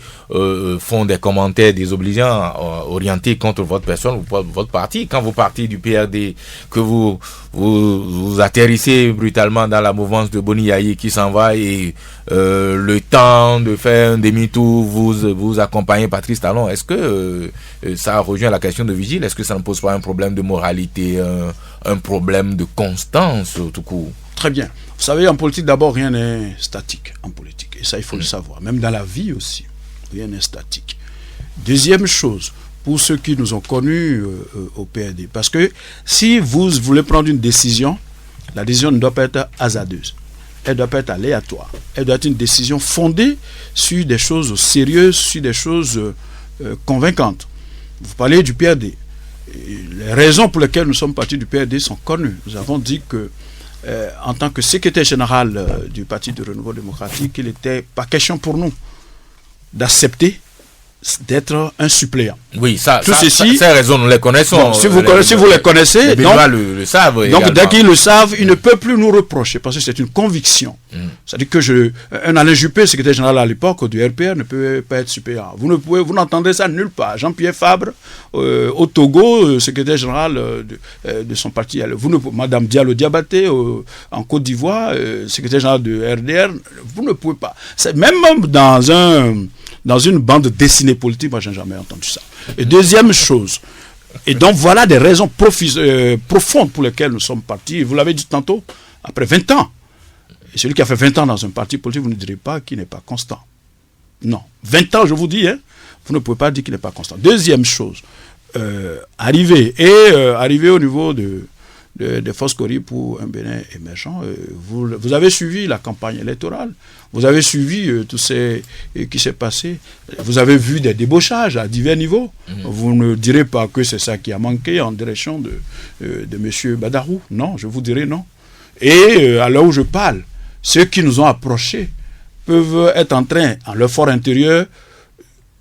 font des commentaires désobligeants orientés contre votre personne ou votre parti. Quand vous partez du PRD, que vous atterrissez brutalement dans la mouvance de Boni Yayi qui s'en va et le temps de faire un demi-tour, vous accompagnez Patrice Talon, est-ce que ça rejoint la question de Vigile? Est-ce que ça ne pose pas un problème de moralité, un problème de constance tout court? Très bien. Vous savez, en politique, d'abord, rien n'est statique en politique. Et ça, il faut le savoir. Même dans la vie aussi, rien n'est statique. Deuxième chose, pour ceux qui nous ont connus au PRD, parce que si vous voulez prendre une décision, la décision ne doit pas être hasardeuse. Elle doit pas être aléatoire. Elle doit être une décision fondée sur des choses sérieuses, sur des choses convaincantes. Vous parlez du PRD. Les raisons pour lesquelles nous sommes partis du PRD sont connues. Nous avons dit que, en tant que secrétaire général du Parti de Renouveau démocratique, il n'était pas question pour nous d'accepter d'être un suppléant. Oui, ces raisons, nous les connaissons. Bon, si vous les connaissez, le savent. Donc, dès qu'ils le savent, ils ne peuvent plus nous reprocher, parce que c'est une conviction. C'est-à-dire que un Alain Juppé, secrétaire général à l'époque du RPR, ne peut pas être suppléant. Vous n'entendez ça nulle part. Jean-Pierre Fabre, au Togo, secrétaire général de son parti. Madame Diallo Diabaté, en Côte d'Ivoire, secrétaire général de RDR, vous ne pouvez pas. Même dans une bande dessinée politique, moi, je n'ai jamais entendu ça. Et deuxième chose, et donc voilà des raisons profondes pour lesquelles nous sommes partis. Vous l'avez dit tantôt, après 20 ans. Et celui qui a fait 20 ans dans un parti politique, vous ne direz pas qu'il n'est pas constant. Non. 20 ans, je vous dis, vous ne pouvez pas dire qu'il n'est pas constant. Deuxième chose, arriver au niveau des Foscori pour un Bénin émergent, vous avez suivi la campagne électorale, vous avez suivi tout ce qui s'est passé, vous avez vu des débauchages à divers niveaux. Vous ne direz pas que c'est ça qui a manqué en direction de M. Badarou. Non, je vous dirai non. Et à l'heure où je parle, ceux qui nous ont approchés peuvent être en train, en leur fort intérieur,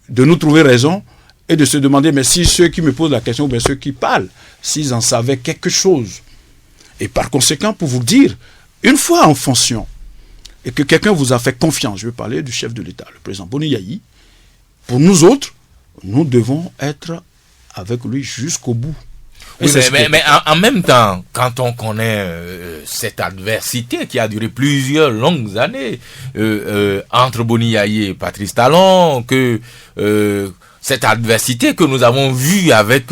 de nous trouver raison et de se demander, mais si ceux qui me posent la question, ou bien ceux qui parlent, s'ils en savaient quelque chose. Et par conséquent, pour vous dire, une fois en fonction, et que quelqu'un vous a fait confiance, je veux parler du chef de l'État, le président Boni Yayi, pour nous autres, nous devons être avec lui jusqu'au bout. Oui, mais en même temps, quand on connaît cette adversité qui a duré plusieurs longues années entre Boni Yayi et Patrice Talon, que cette adversité que nous avons vue avec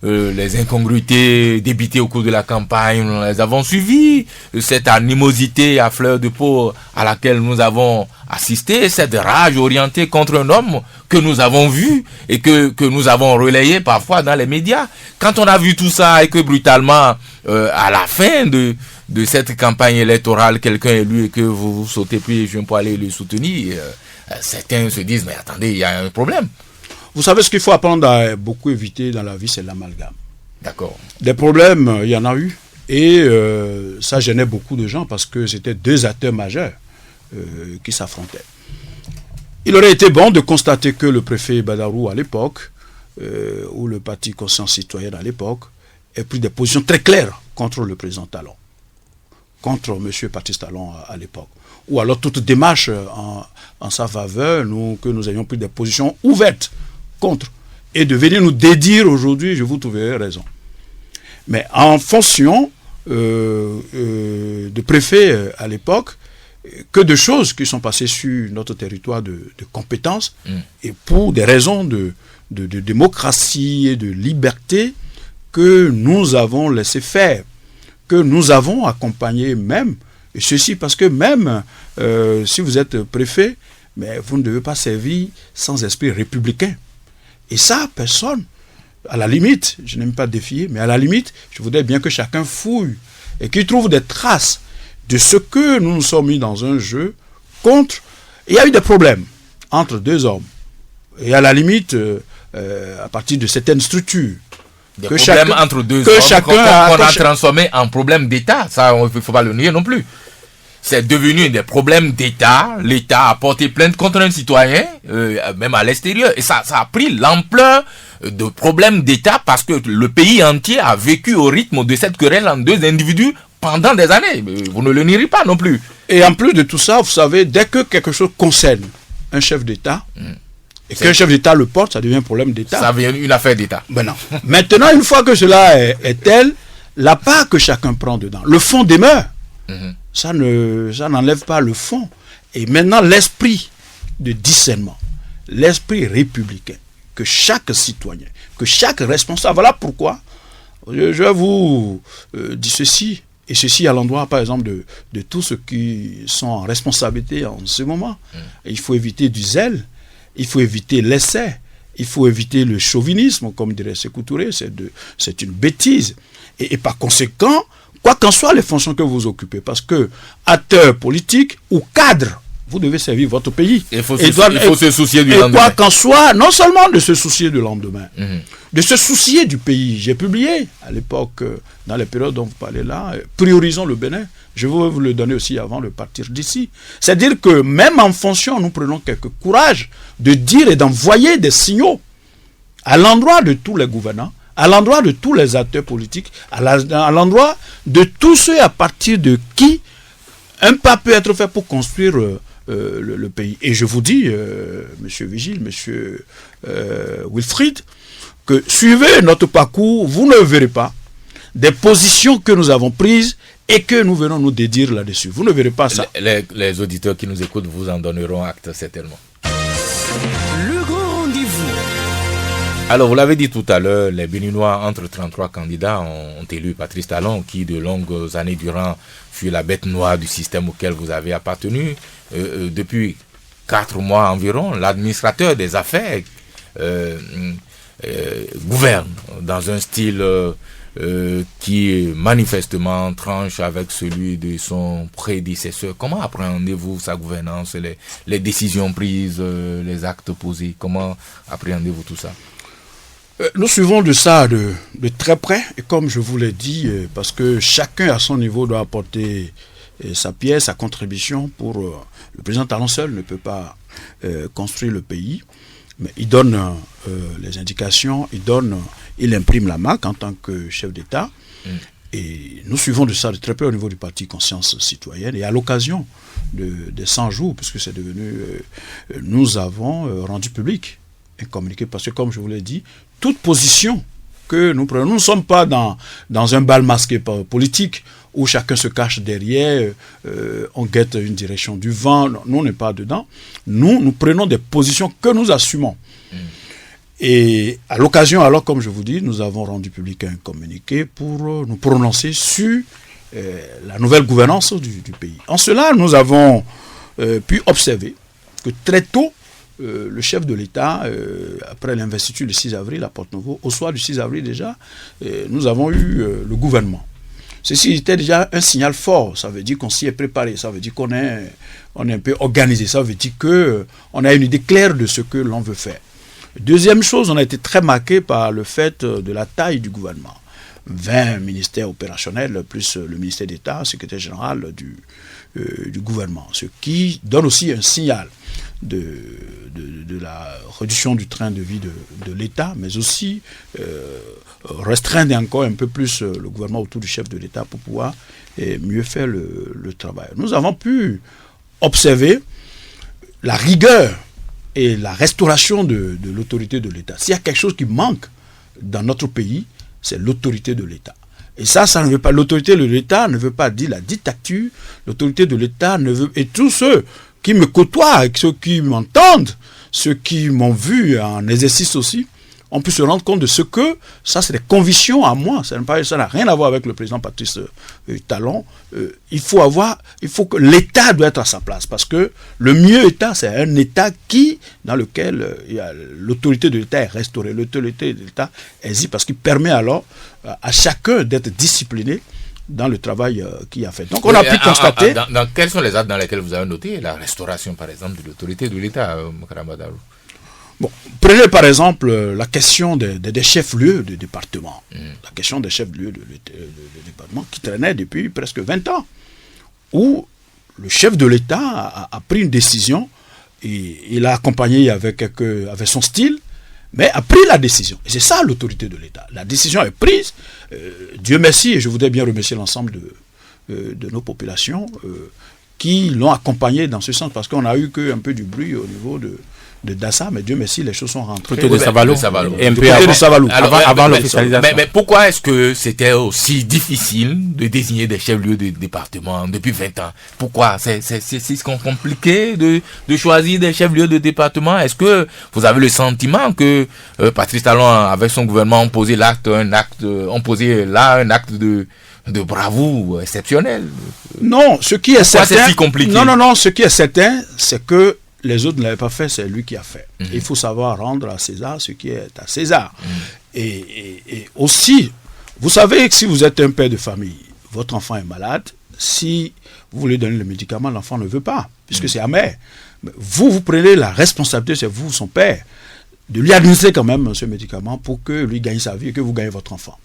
les incongruités débitées au cours de la campagne, nous les avons suivies, cette animosité à fleur de peau à laquelle nous avons assisté, cette rage orientée contre un homme que nous avons vu et que nous avons relayé parfois dans les médias. Quand on a vu tout ça et que brutalement, à la fin de cette campagne électorale, quelqu'un est élu et que vous sautez puis je viens pour aller le soutenir, certains se disent, mais attendez, il y a un problème. Vous savez, ce qu'il faut apprendre à beaucoup éviter dans la vie, c'est l'amalgame. D'accord. Des problèmes, il y en a eu. Et ça gênait beaucoup de gens parce que c'était deux acteurs majeurs qui s'affrontaient. Il aurait été bon de constater que le préfet Badarou à l'époque, ou le parti Conscience Citoyenne à l'époque, ait pris des positions très claires contre le président Talon, contre M. Patrice Talon à l'époque. Ou alors toute démarche en sa faveur, que nous ayons pris des positions ouvertes contre. Et de venir nous dédire aujourd'hui, je vous trouverai raison. Mais en fonction de préfet à l'époque, que de choses qui sont passées sur notre territoire de compétences, et pour des raisons de démocratie et de liberté que nous avons laissé faire, que nous avons accompagné même, et ceci parce que même si vous êtes préfet, mais vous ne devez pas servir sans esprit républicain. Et ça, personne, à la limite, je n'aime pas défier, mais à la limite, je voudrais bien que chacun fouille et qu'il trouve des traces de ce que nous nous sommes mis dans un jeu contre. Il y a eu des problèmes entre deux hommes. Et à la limite, à partir de certaines structures. Des problèmes entre deux hommes qu'on a transformé en problème d'État. Ça, il ne faut pas le nier non plus. C'est devenu des problèmes d'État. L'État a porté plainte contre un citoyen, même à l'extérieur. Et ça a pris l'ampleur de problèmes d'État parce que le pays entier a vécu au rythme de cette querelle entre deux individus pendant des années. Vous ne le nierez pas non plus. Et en plus de tout ça, vous savez, dès que quelque chose concerne un chef d'État, et qu'un chef d'État le porte, ça devient un problème d'État. Ça devient une affaire d'État. Ben non. Maintenant, une fois que cela est tel, la part que chacun prend dedans, le fond demeure. Ça n'enlève pas le fond. Et maintenant, l'esprit de discernement, l'esprit républicain, que chaque citoyen, que chaque responsable, voilà pourquoi je vais vous dire ceci, et ceci à l'endroit, par exemple, de tous ceux qui sont en responsabilité en ce moment. Il faut éviter du zèle, il faut éviter l'essai, il faut éviter le chauvinisme, comme dirait Sékou Touré, c'est une bêtise. Et par conséquent, quoi qu'en soient les fonctions que vous occupez, parce que acteur politique ou cadre, vous devez servir votre pays. Il faut se soucier du lendemain. Et quoi qu'en soit, non seulement de se soucier du lendemain, de se soucier du pays. J'ai publié à l'époque, dans les périodes dont vous parlez là, priorisons le Bénin. Je vais vous le donner aussi avant de partir d'ici. C'est-à-dire que même en fonction, nous prenons quelque courage de dire et d'envoyer des signaux à l'endroit de tous les gouvernants, à l'endroit de tous les acteurs politiques, à l'endroit de tous ceux à partir de qui un pas peut être fait pour construire le pays. Et je vous dis, monsieur Vigile, monsieur Wilfried, que suivez notre parcours, vous ne verrez pas des positions que nous avons prises et que nous venons nous dédire là-dessus. Vous ne verrez pas ça. Les auditeurs qui nous écoutent vous en donneront acte certainement. Le grand rendez-vous. Alors, vous l'avez dit tout à l'heure, les Béninois, entre 33 candidats, ont élu Patrice Talon, qui de longues années durant fut la bête noire du système auquel vous avez appartenu. Depuis 4 mois environ, l'administrateur des affaires gouverne dans un style qui manifestement tranche avec celui de son prédécesseur. Comment appréhendez-vous sa gouvernance, les décisions prises, les actes posés? Comment appréhendez-vous tout ça? Nous suivons de ça de très près, et comme je vous l'ai dit, parce que chacun à son niveau doit apporter sa pierre, sa contribution pour... le président Talon seul ne peut pas construire le pays, mais il donne les indications, il imprime la marque en tant que chef d'État. Et nous suivons de ça de très près au niveau du parti Conscience Citoyenne. Et à l'occasion des 100 jours, puisque c'est devenu... nous avons rendu public un communiqué, parce que comme je vous l'ai dit, toute position que nous prenons, nous ne sommes pas dans un bal masqué politique où chacun se cache derrière, on guette une direction du vent. Non, nous, on n'est pas dedans. Nous prenons des positions que nous assumons. Et à l'occasion, alors, comme je vous dis, nous avons rendu public un communiqué pour nous prononcer sur la nouvelle gouvernance du pays. En cela, nous avons pu observer que très tôt, le chef de l'État, après l'investiture du 6 avril à Porto-Novo, au soir du 6 avril déjà, nous avons eu le gouvernement. Ceci était déjà un signal fort. Ça veut dire qu'on s'y est préparé. Ça veut dire qu'on est un peu organisé. Ça veut dire qu'on a une idée claire de ce que l'on veut faire. Deuxième chose, on a été très marqué par le fait de la taille du gouvernement. 20 ministères opérationnels, plus le ministère d'État, secrétaire général du gouvernement. Ce qui donne aussi un signal de la réduction du train de vie de l'État, mais aussi restreindre encore un peu plus le gouvernement autour du chef de l'État pour pouvoir mieux faire le travail. Nous avons pu observer la rigueur et la restauration de l'autorité de l'État. S'il y a quelque chose qui manque dans notre pays, c'est l'autorité de l'État. Et ça ne veut pas, l'autorité de l'État ne veut pas dire la dictature, l'autorité de l'État ne veut, et tous ceux qui me côtoient, et ceux qui m'entendent, ceux qui m'ont vu en exercice aussi, on peut se rendre compte de ce que, ça c'est des convictions à moi, ça n'a rien à voir avec le président Patrice Talon. Il faut que l'État doit être à sa place, parce que le mieux État, c'est un État dans lequel l'autorité de l'État est restaurée, l'autorité de l'État existe, parce qu'il permet alors à chacun d'être discipliné dans le travail qu'il a fait. Donc on a pu constater... Dans quels sont les actes dans lesquels vous avez noté la restauration, par exemple, de l'autorité de l'État, Moukarama Darou? Bon, prenez par exemple la question des chefs-lieux de département. La question des chefs-lieux de département qui traînait depuis presque 20 ans. Où le chef de l'État a pris une décision, et il a accompagné avec son style, mais a pris la décision. Et c'est ça l'autorité de l'État. La décision est prise. Dieu merci, et je voudrais bien remercier l'ensemble de nos populations qui l'ont accompagné dans ce sens, parce qu'on a eu un peu du bruit au niveau de Dassa, mais Dieu merci, les choses sont rentrées. Plutôt de Savalou. Et un peu avant Savalou. Avant l'officialisation. Mais pourquoi est-ce que c'était aussi difficile de désigner des chefs-lieux de département depuis 20 ans? Pourquoi? C'est compliqué de choisir des chefs-lieux de département? Est-ce que vous avez le sentiment que Patrice Talon, avec son gouvernement, ont posé là un acte de bravoure exceptionnel? Non, ce qui est certain... c'est si compliqué? Non, ce qui est certain, c'est que les autres ne l'avaient pas fait, c'est lui qui a fait. Il faut savoir rendre à César ce qui est à César. Et aussi, vous savez que si vous êtes un père de famille, votre enfant est malade, si vous voulez donner le médicament, l'enfant ne veut pas, puisque c'est amer. Mais vous prenez la responsabilité, c'est vous, son père, de lui administrer quand même ce médicament pour que lui gagne sa vie et que vous gagnez votre enfant.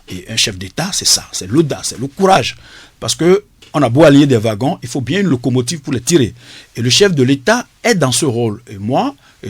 Et un chef d'État, c'est ça, c'est l'audace, c'est le courage. Parce que on a beau aligner des wagons, il faut bien une locomotive pour les tirer. Et le chef de l'État est dans ce rôle. Et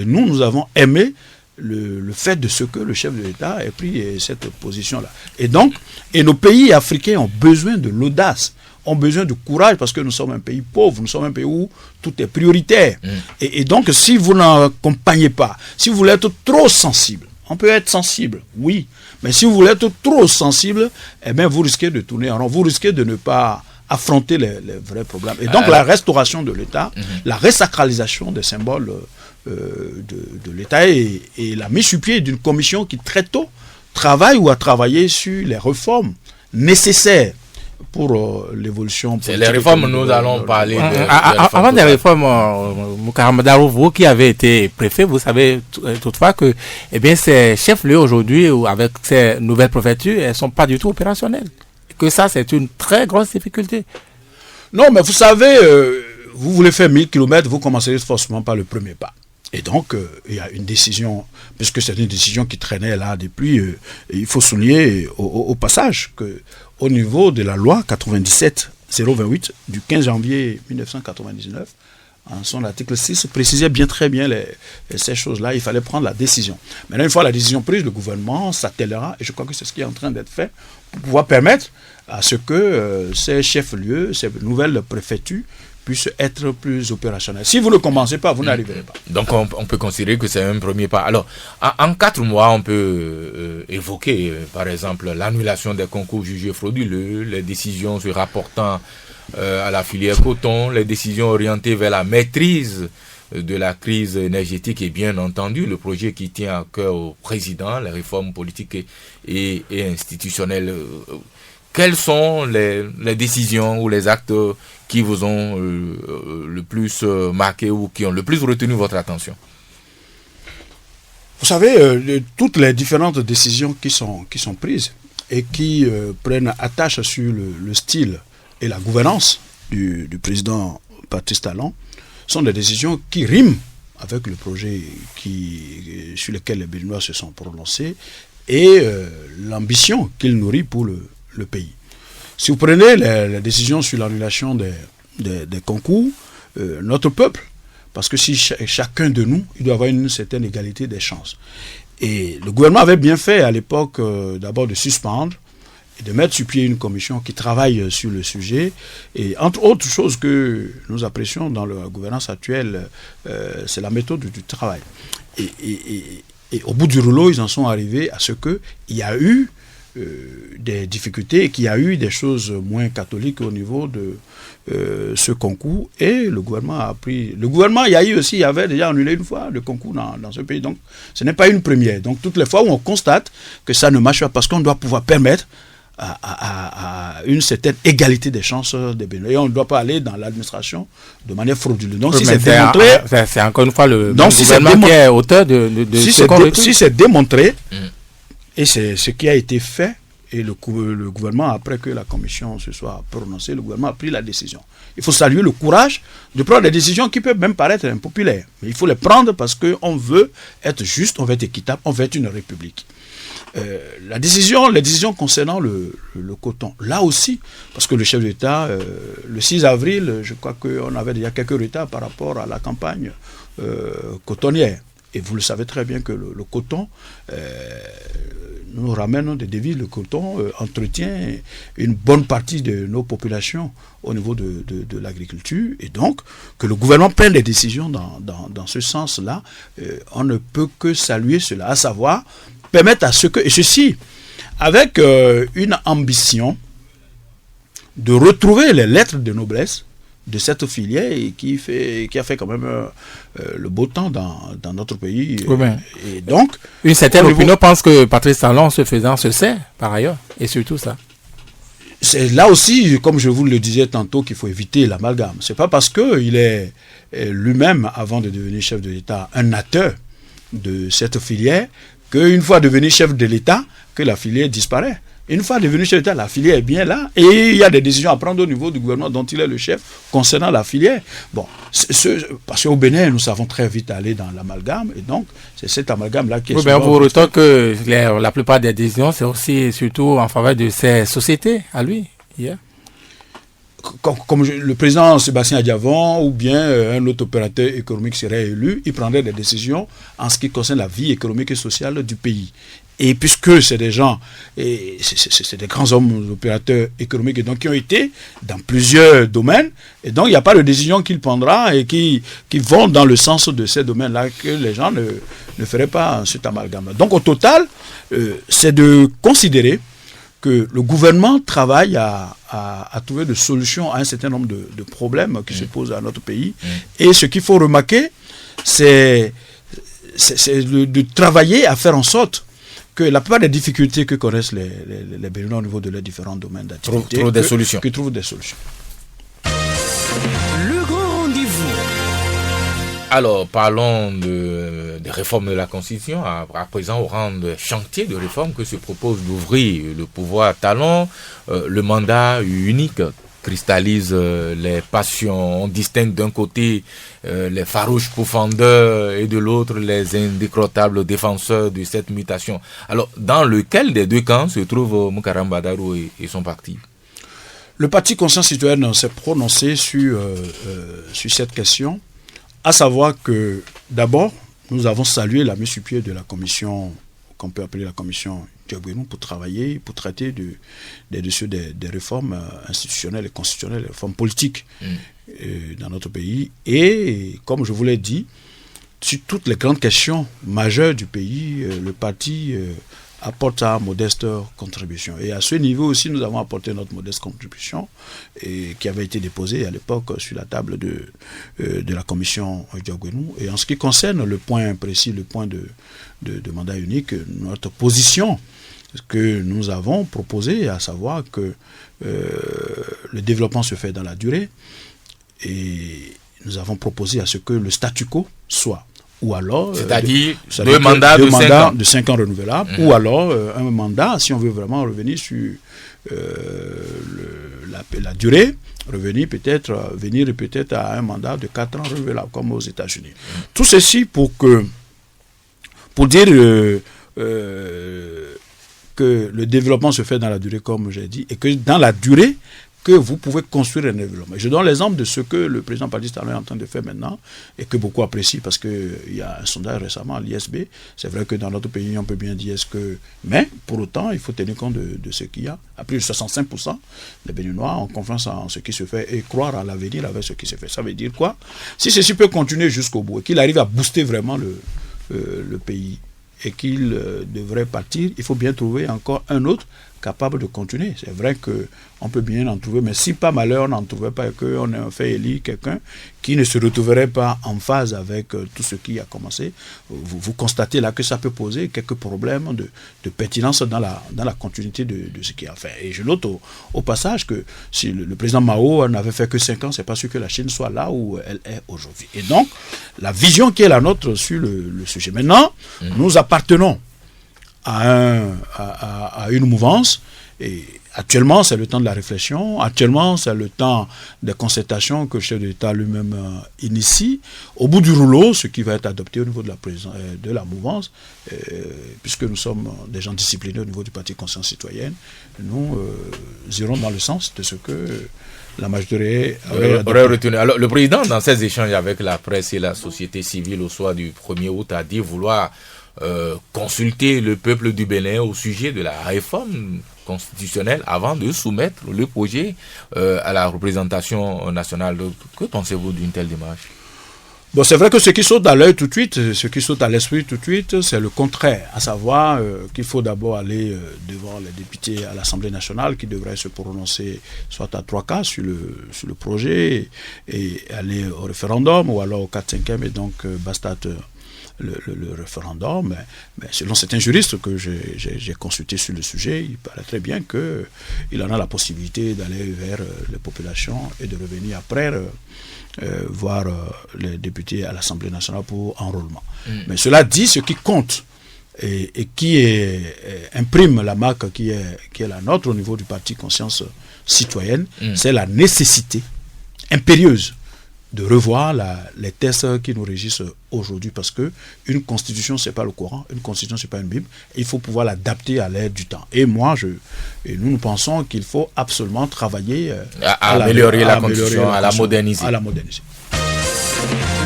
nous avons aimé le fait de ce que le chef de l'État ait pris cette position-là. Et donc, nos pays africains ont besoin de l'audace, ont besoin de courage, parce que nous sommes un pays pauvre, nous sommes un pays où tout est prioritaire. Et donc, si vous n'accompagnez pas, si vous voulez être trop sensible, on peut être sensible, oui, mais si vous voulez être trop sensible, eh bien, vous risquez de tourner en rond, vous risquez de ne pas affronter les vrais problèmes. Et donc la restauration de l'État, la resacralisation des symboles de l'État et la mise sur pied d'une commission qui très tôt travaille ou a travaillé sur les réformes nécessaires pour l'évolution. C'est les réformes, nous allons parler. Avant des réformes, Moukarama Darou, vous qui avez été préfet, vous savez toutefois que ces chefs-lieux aujourd'hui, avec ces nouvelles préfectures, elles ne sont pas du tout opérationnelles. Que ça, c'est une très grosse difficulté. Non, mais vous savez, vous voulez faire 1000 km, vous commencerez forcément par le premier pas. Et donc, il y a une décision, puisque c'est une décision qui traînait là depuis, il faut souligner au passage qu'au niveau de la loi 97 028 du 15 janvier 1999, en son article 6, précisait très bien ces choses-là. Il fallait prendre la décision. Maintenant, une fois la décision prise, le gouvernement s'attellera, et je crois que c'est ce qui est en train d'être fait, pour pouvoir permettre à ce que ces chefs-lieux, ces nouvelles préfectures, puissent être plus opérationnels. Si vous ne commencez pas, vous n'arriverez pas. Donc on peut considérer que c'est un premier pas. Alors, en 4 mois, on peut évoquer, par exemple, l'annulation des concours jugés frauduleux, les décisions se rapportant à la filière coton, les décisions orientées vers la maîtrise de la crise énergétique et bien entendu le projet qui tient à cœur au président, les réformes politiques et institutionnelles. Quelles sont les décisions ou les actes qui vous ont le plus marqué ou qui ont le plus retenu votre attention? Vous savez, toutes les différentes décisions qui sont prises et qui prennent attache sur le style et la gouvernance du président Patrice Talon sont des décisions qui riment avec le projet sur lequel les Béninois se sont prononcés et l'ambition qu'il nourrit pour le pays. Si vous prenez les décisions sur l'annulation des concours, notre peuple, parce que si chacun de nous, il doit avoir une certaine égalité des chances. Et le gouvernement avait bien fait à l'époque d'abord de suspendre et de mettre sur pied une commission qui travaille sur le sujet. Et entre autres choses que nous apprécions dans la gouvernance actuelle, c'est la méthode du travail. Et au bout du rouleau, ils en sont arrivés à ce qu'il y a eu des difficultés et qu'il y a eu des choses moins catholiques au niveau de ce concours. Et le gouvernement a pris... Le gouvernement, il avait déjà annulé une fois le concours dans ce pays. Donc, ce n'est pas une première. Donc, toutes les fois où on constate que ça ne marche pas, parce qu'on doit pouvoir permettre à une certaine égalité des chances des Béninois. Et on ne doit pas aller dans l'administration de manière frauduleuse. Donc, si c'est démontré... C'est encore une fois le gouvernement qui est auteur de ce qu'on retrouve. Si c'est démontré, et c'est ce qui a été fait, et le gouvernement, après que la commission se soit prononcée, le gouvernement a pris la décision. Il faut saluer le courage de prendre des décisions qui peuvent même paraître impopulaires. Mais il faut les prendre parce qu'on veut être juste, on veut être équitable, on veut être une république. Les décisions concernant le coton, là aussi, parce que le chef d'État, le 6 avril, je crois qu'on avait déjà quelques retards par rapport à la campagne cotonnière. Et vous le savez très bien que le coton nous ramène des devises. Le coton entretient une bonne partie de nos populations au niveau de l'agriculture. Et donc, que le gouvernement prenne des décisions dans ce sens-là, on ne peut que saluer cela, à savoir permettre à ce que, et ceci, avec une ambition de retrouver les lettres de noblesse de cette filière et qui a fait quand même le beau temps dans notre pays. Oui, ben, et donc, une certaine opinion pense que Patrice Talon, se sait par ailleurs, et surtout ça. C'est là aussi, comme je vous le disais tantôt, qu'il faut éviter l'amalgame. C'est pas parce qu'il est lui-même, avant de devenir chef de l'État, un acteur de cette filière, qu'une fois devenu chef de l'État, que la filière disparaît. Une fois devenu chef d'État, la filière est bien là et il y a des décisions à prendre au niveau du gouvernement dont il est le chef concernant la filière. Bon, parce qu'au Bénin, nous savons très vite aller dans l'amalgame et donc c'est cet amalgame-là qui est... Oui, mais pour autant que la plupart des décisions, c'est aussi surtout en faveur de ces sociétés, à lui. Yeah. Comme le président Sébastien Adiavon ou bien un autre opérateur économique serait élu, il prendrait des décisions en ce qui concerne la vie économique et sociale du pays. Et puisque c'est des gens, et c'est des grands hommes opérateurs économiques et donc qui ont été dans plusieurs domaines, et donc il n'y a pas de décision qu'il prendra et qui vont dans le sens de ces domaines-là que les gens ne feraient pas cet amalgame. Donc au total, c'est de considérer que le gouvernement travaille à trouver des solutions à un certain nombre de problèmes qui se posent à notre pays. Et ce qu'il faut remarquer, c'est de travailler à faire en sorte que la plupart des difficultés que connaissent les Béninois au niveau de leurs différents domaines d'activité, trouvent des solutions. Qu'ils trouvent des solutions. Le grand rendez-vous. Alors, parlons des réformes de la Constitution, à présent au rang de chantier de réforme que se propose d'ouvrir le pouvoir Talon. Le mandat unique cristallise les passions. On distingue d'un côté les farouches pourfendeurs et de l'autre les indécrottables défenseurs de cette mutation. Alors, dans lequel des deux camps se trouve Moukaram Badarou et son parti? Le Parti Conscience Citoyenne s'est prononcé sur cette question, à savoir que, d'abord, nous avons salué la mise sur pied de la commission, qu'on peut appeler la commission Diogbenou, pour travailler, pour traiter des réformes institutionnelles et constitutionnelles, des réformes politiques dans notre pays. Et, comme je vous l'ai dit, sur toutes les grandes questions majeures du pays, le parti apporte sa modeste contribution. Et à ce niveau aussi, nous avons apporté notre modeste contribution qui avait été déposée à l'époque sur la table de la commission Diogbenou. Et en ce qui concerne le point précis, le point de mandat unique, notre position que nous avons proposé, à savoir que le développement se fait dans la durée, et nous avons proposé à ce que le statu quo soit, ou alors c'est-à-dire deux mandats de 5 ans renouvelables, ou alors un mandat, si on veut vraiment revenir sur la durée, venir peut-être à un mandat de 4 ans renouvelable, comme aux États-Unis. Tout ceci pour dire que le développement se fait dans la durée, comme j'ai dit, et que dans la durée, que vous pouvez construire un développement. Je donne l'exemple de ce que le président Patrice Talon est en train de faire maintenant, et que beaucoup apprécient, parce qu'il y a un sondage récemment à l'ISB. C'est vrai que dans notre pays, on peut bien dire mais pour autant, il faut tenir compte de ce qu'il y a. À plus de 65% des Béninois ont confiance en ce qui se fait et croire à l'avenir avec ce qui se fait. Ça veut dire quoi? Si ceci peut continuer jusqu'au bout, et qu'il arrive à booster vraiment le pays, et qu'il devrait partir, il faut bien trouver encore un autre capable de continuer. C'est vrai qu'on peut bien en trouver, mais si par malheur on n'en trouvait pas et qu'on a fait élire quelqu'un qui ne se retrouverait pas en phase avec tout ce qui a commencé, vous constatez là que ça peut poser quelques problèmes de pertinence dans la continuité de ce qui a fait. Et je note au passage que si le président Mao n'avait fait que 5 ans, c'est pas sûr que la Chine soit là où elle est aujourd'hui. Et donc, la vision qui est la nôtre sur le sujet. Maintenant, nous appartenons à une mouvance, et actuellement c'est le temps de la réflexion, actuellement c'est le temps des concertations que le chef de l'État lui-même initie. Au bout du rouleau, ce qui va être adopté au niveau de la mouvance, puisque nous sommes des gens disciplinés au niveau du Parti Conscience Citoyenne, nous irons dans le sens de ce que la majorité aurait retenu. Alors, le président, dans ses échanges avec la presse et la société civile au soir du 1er août, a dit vouloir consulter le peuple du Bénin au sujet de la réforme constitutionnelle avant de soumettre le projet à la représentation nationale. Que pensez-vous d'une telle démarche? Bon, c'est vrai que ce qui saute à l'œil tout de suite, ce qui saute à l'esprit tout de suite, c'est le contraire, à savoir qu'il faut d'abord aller devant les députés à l'Assemblée nationale qui devraient se prononcer soit à 3 quarts sur le projet et aller au référendum, ou alors au 4/5e, et donc basta le référendum. Mais selon certains juristes que j'ai consultés sur le sujet, il paraît très bien qu'il en a la possibilité d'aller vers les populations et de revenir après voir les députés à l'Assemblée nationale pour enrôlement. Mais cela dit, ce qui compte et qui imprime la marque qui est la nôtre au niveau du Parti Conscience Citoyenne, c'est la nécessité impérieuse de revoir les textes qui nous régissent aujourd'hui, parce que une constitution, c'est pas le Coran, une constitution, c'est pas une Bible, il faut pouvoir l'adapter à l'ère du temps. Et nous pensons qu'il faut absolument travailler à améliorer la constitution, à la moderniser.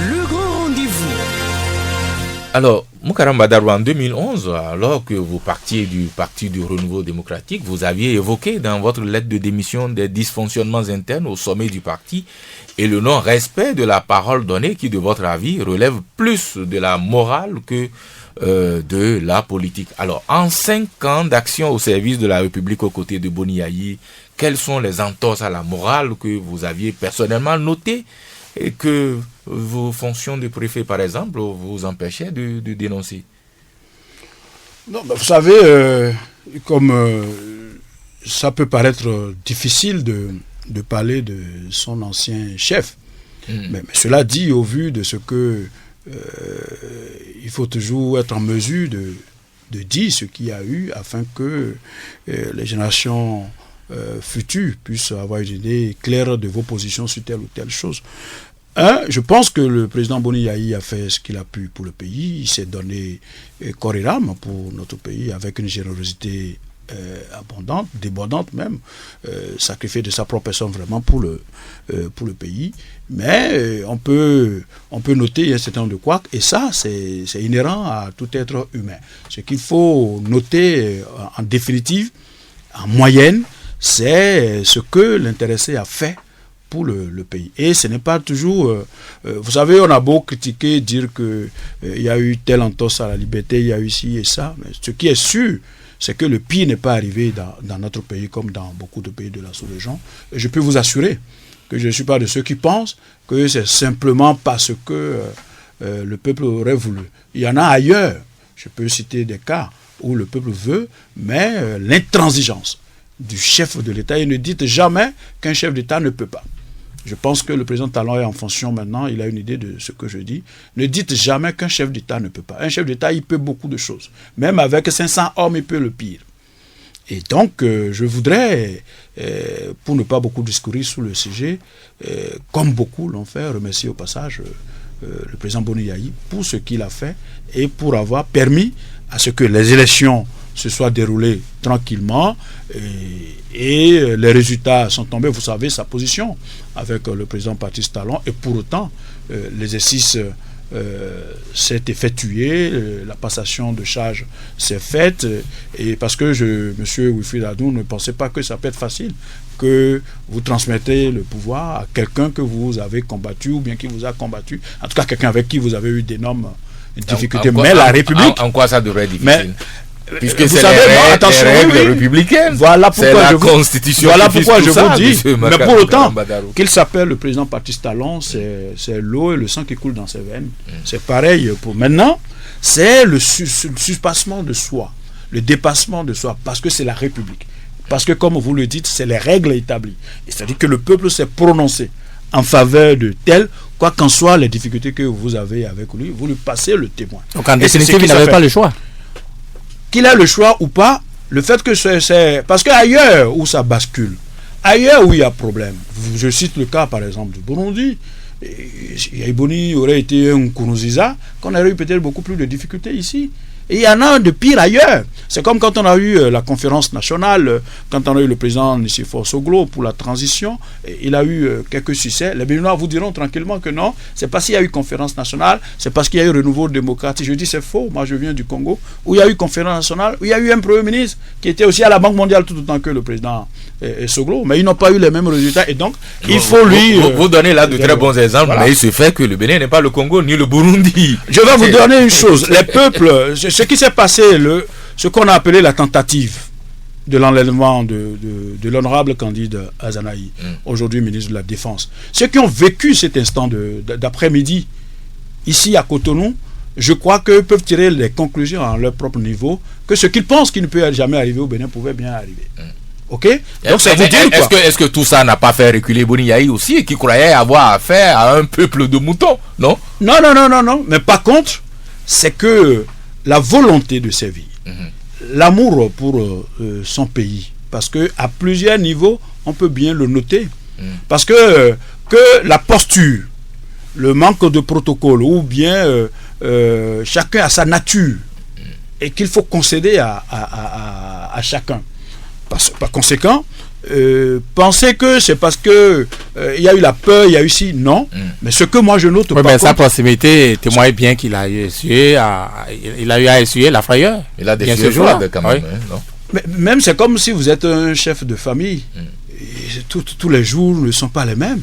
Le grand rendez-vous. Alors, Moukaram Badarou, en 2011, alors que vous partiez du Parti du Renouveau démocratique, vous aviez évoqué dans votre lettre de démission des dysfonctionnements internes au sommet du parti et le non-respect de la parole donnée qui, de votre avis, relève plus de la morale que de la politique. Alors, en 5 ans d'action au service de la République aux côtés de Boni Yayi, quelles sont les entorses à la morale que vous aviez personnellement notées et que vos fonctions de préfet, par exemple, vous empêchaient de dénoncer? Non, vous savez, comme ça peut paraître difficile de parler de son ancien chef, mais cela dit, au vu de ce que il faut toujours être en mesure de dire ce qu'il y a eu, afin que les générations futures puissent avoir une idée claire de vos positions sur telle ou telle chose. Je pense que le président Boni Yayi a fait ce qu'il a pu pour le pays. Il s'est donné corps et âme pour notre pays avec une générosité abondante, débordante même, sacrifier de sa propre personne vraiment pour le pays. Mais on peut noter un certain nombre de couacs, et ça, c'est inhérent à tout être humain. Ce qu'il faut noter en définitive, en moyenne, c'est ce que l'intéressé a fait pour le pays. Et ce n'est pas toujours... vous savez, on a beau critiquer, dire qu'il y a eu telle entorse à la liberté, il y a eu ci et ça, mais ce qui est sûr, c'est que le pire n'est pas arrivé dans notre pays comme dans beaucoup de pays de la sous-région. Et je peux vous assurer que je ne suis pas de ceux qui pensent que c'est simplement parce que le peuple aurait voulu. Il y en a ailleurs, je peux citer des cas où le peuple veut, mais l'intransigeance du chef de l'État, et ne dites jamais qu'un chef d'État ne peut pas. Je pense que le président Talon est en fonction maintenant, il a une idée de ce que je dis. Ne dites jamais qu'un chef d'État ne peut pas. Un chef d'État, il peut beaucoup de choses. Même avec 500 hommes, il peut le pire. Et donc, je voudrais, pour ne pas beaucoup discourir sur le sujet, comme beaucoup l'ont fait, remercier au passage le président Boni Yayi pour ce qu'il a fait et pour avoir permis à ce que les élections se soient déroulées tranquillement et les résultats sont tombés. Vous savez sa position avec le président Patrice Talon, et pour autant, l'exercice s'est effectué, la passation de charge s'est faite, et parce que M. Wilfried Adou ne pensait pas que ça peut être facile, que vous transmettez le pouvoir à quelqu'un que vous avez combattu ou bien qui vous a combattu, en tout cas quelqu'un avec qui vous avez eu d'énormes difficultés. Mais la République... En quoi ça devrait être difficile? Puisque c'est les règles républicaines. Voilà pourquoi Constitution. Voilà pourquoi je vous dis. Mais pour autant, qu'il s'appelle le président Patrice Talon, c'est l'eau et le sang qui coule dans ses veines. C'est pareil pour maintenant. C'est le surpassement de soi, le dépassement de soi, parce que c'est la République. Parce que, comme vous le dites, c'est les règles établies. C'est-à-dire que le peuple s'est prononcé en faveur de tel, quoi qu'en soient les difficultés que vous avez avec lui, vous lui passez le témoin. Donc en définitive, il n'avait pas le choix. Qu'il a le choix ou pas, le fait que c'est... Parce qu'ailleurs où ça bascule, ailleurs où il y a problème, je cite le cas par exemple du Burundi, Yaïboni aurait été un Kourouziza, qu'on aurait eu peut-être beaucoup plus de difficultés ici. Et il y en a de pire ailleurs. C'est comme quand on a eu la conférence nationale, quand on a eu le président Nicéphore Soglo pour la transition, il a eu quelques succès. Les Béninois vous diront tranquillement que non, c'est parce qu'il y a eu conférence nationale, c'est parce qu'il y a eu renouveau démocratique. Je dis c'est faux, moi je viens du Congo, où il y a eu conférence nationale, où il y a eu un premier ministre qui était aussi à la Banque mondiale tout autant que le président Soglo, mais ils n'ont pas eu les mêmes résultats, et donc il faut lui... Vous donnez là de très bons exemples, voilà. Mais il se fait que le Bénin n'est pas le Congo ni le Burundi. Je vais vous donner une chose, les peuples... Ce qui s'est passé, ce qu'on a appelé la tentative de l'enlèvement de l'honorable Candide Azanaï, aujourd'hui ministre de la Défense. Ceux qui ont vécu cet instant d'après-midi, ici à Cotonou, je crois qu'eux peuvent tirer les conclusions à leur propre niveau, que ce qu'ils pensent qui ne peut jamais arriver au Bénin pouvait bien arriver. Ok? Donc ça veut dire quoi? Est-ce que tout ça n'a pas fait reculer Boni Yayi aussi, qui croyait avoir affaire à un peuple de moutons, non? Non. Mais par contre, c'est que la volonté de servir, l'amour pour son pays, parce que à plusieurs niveaux, on peut bien le noter, parce que la posture, le manque de protocole, ou bien chacun a sa nature, et qu'il faut concéder à chacun. Par conséquent, penser que c'est parce que il y a eu la peur, il y a eu ci, non. Mais ce que moi je note, mais sa proximité témoigne bien qu'il a eu à essuyer la frayeur. Il a des ce jour-là quand même. Non? Mais même c'est comme si vous êtes un chef de famille. Tous les jours ne sont pas les mêmes.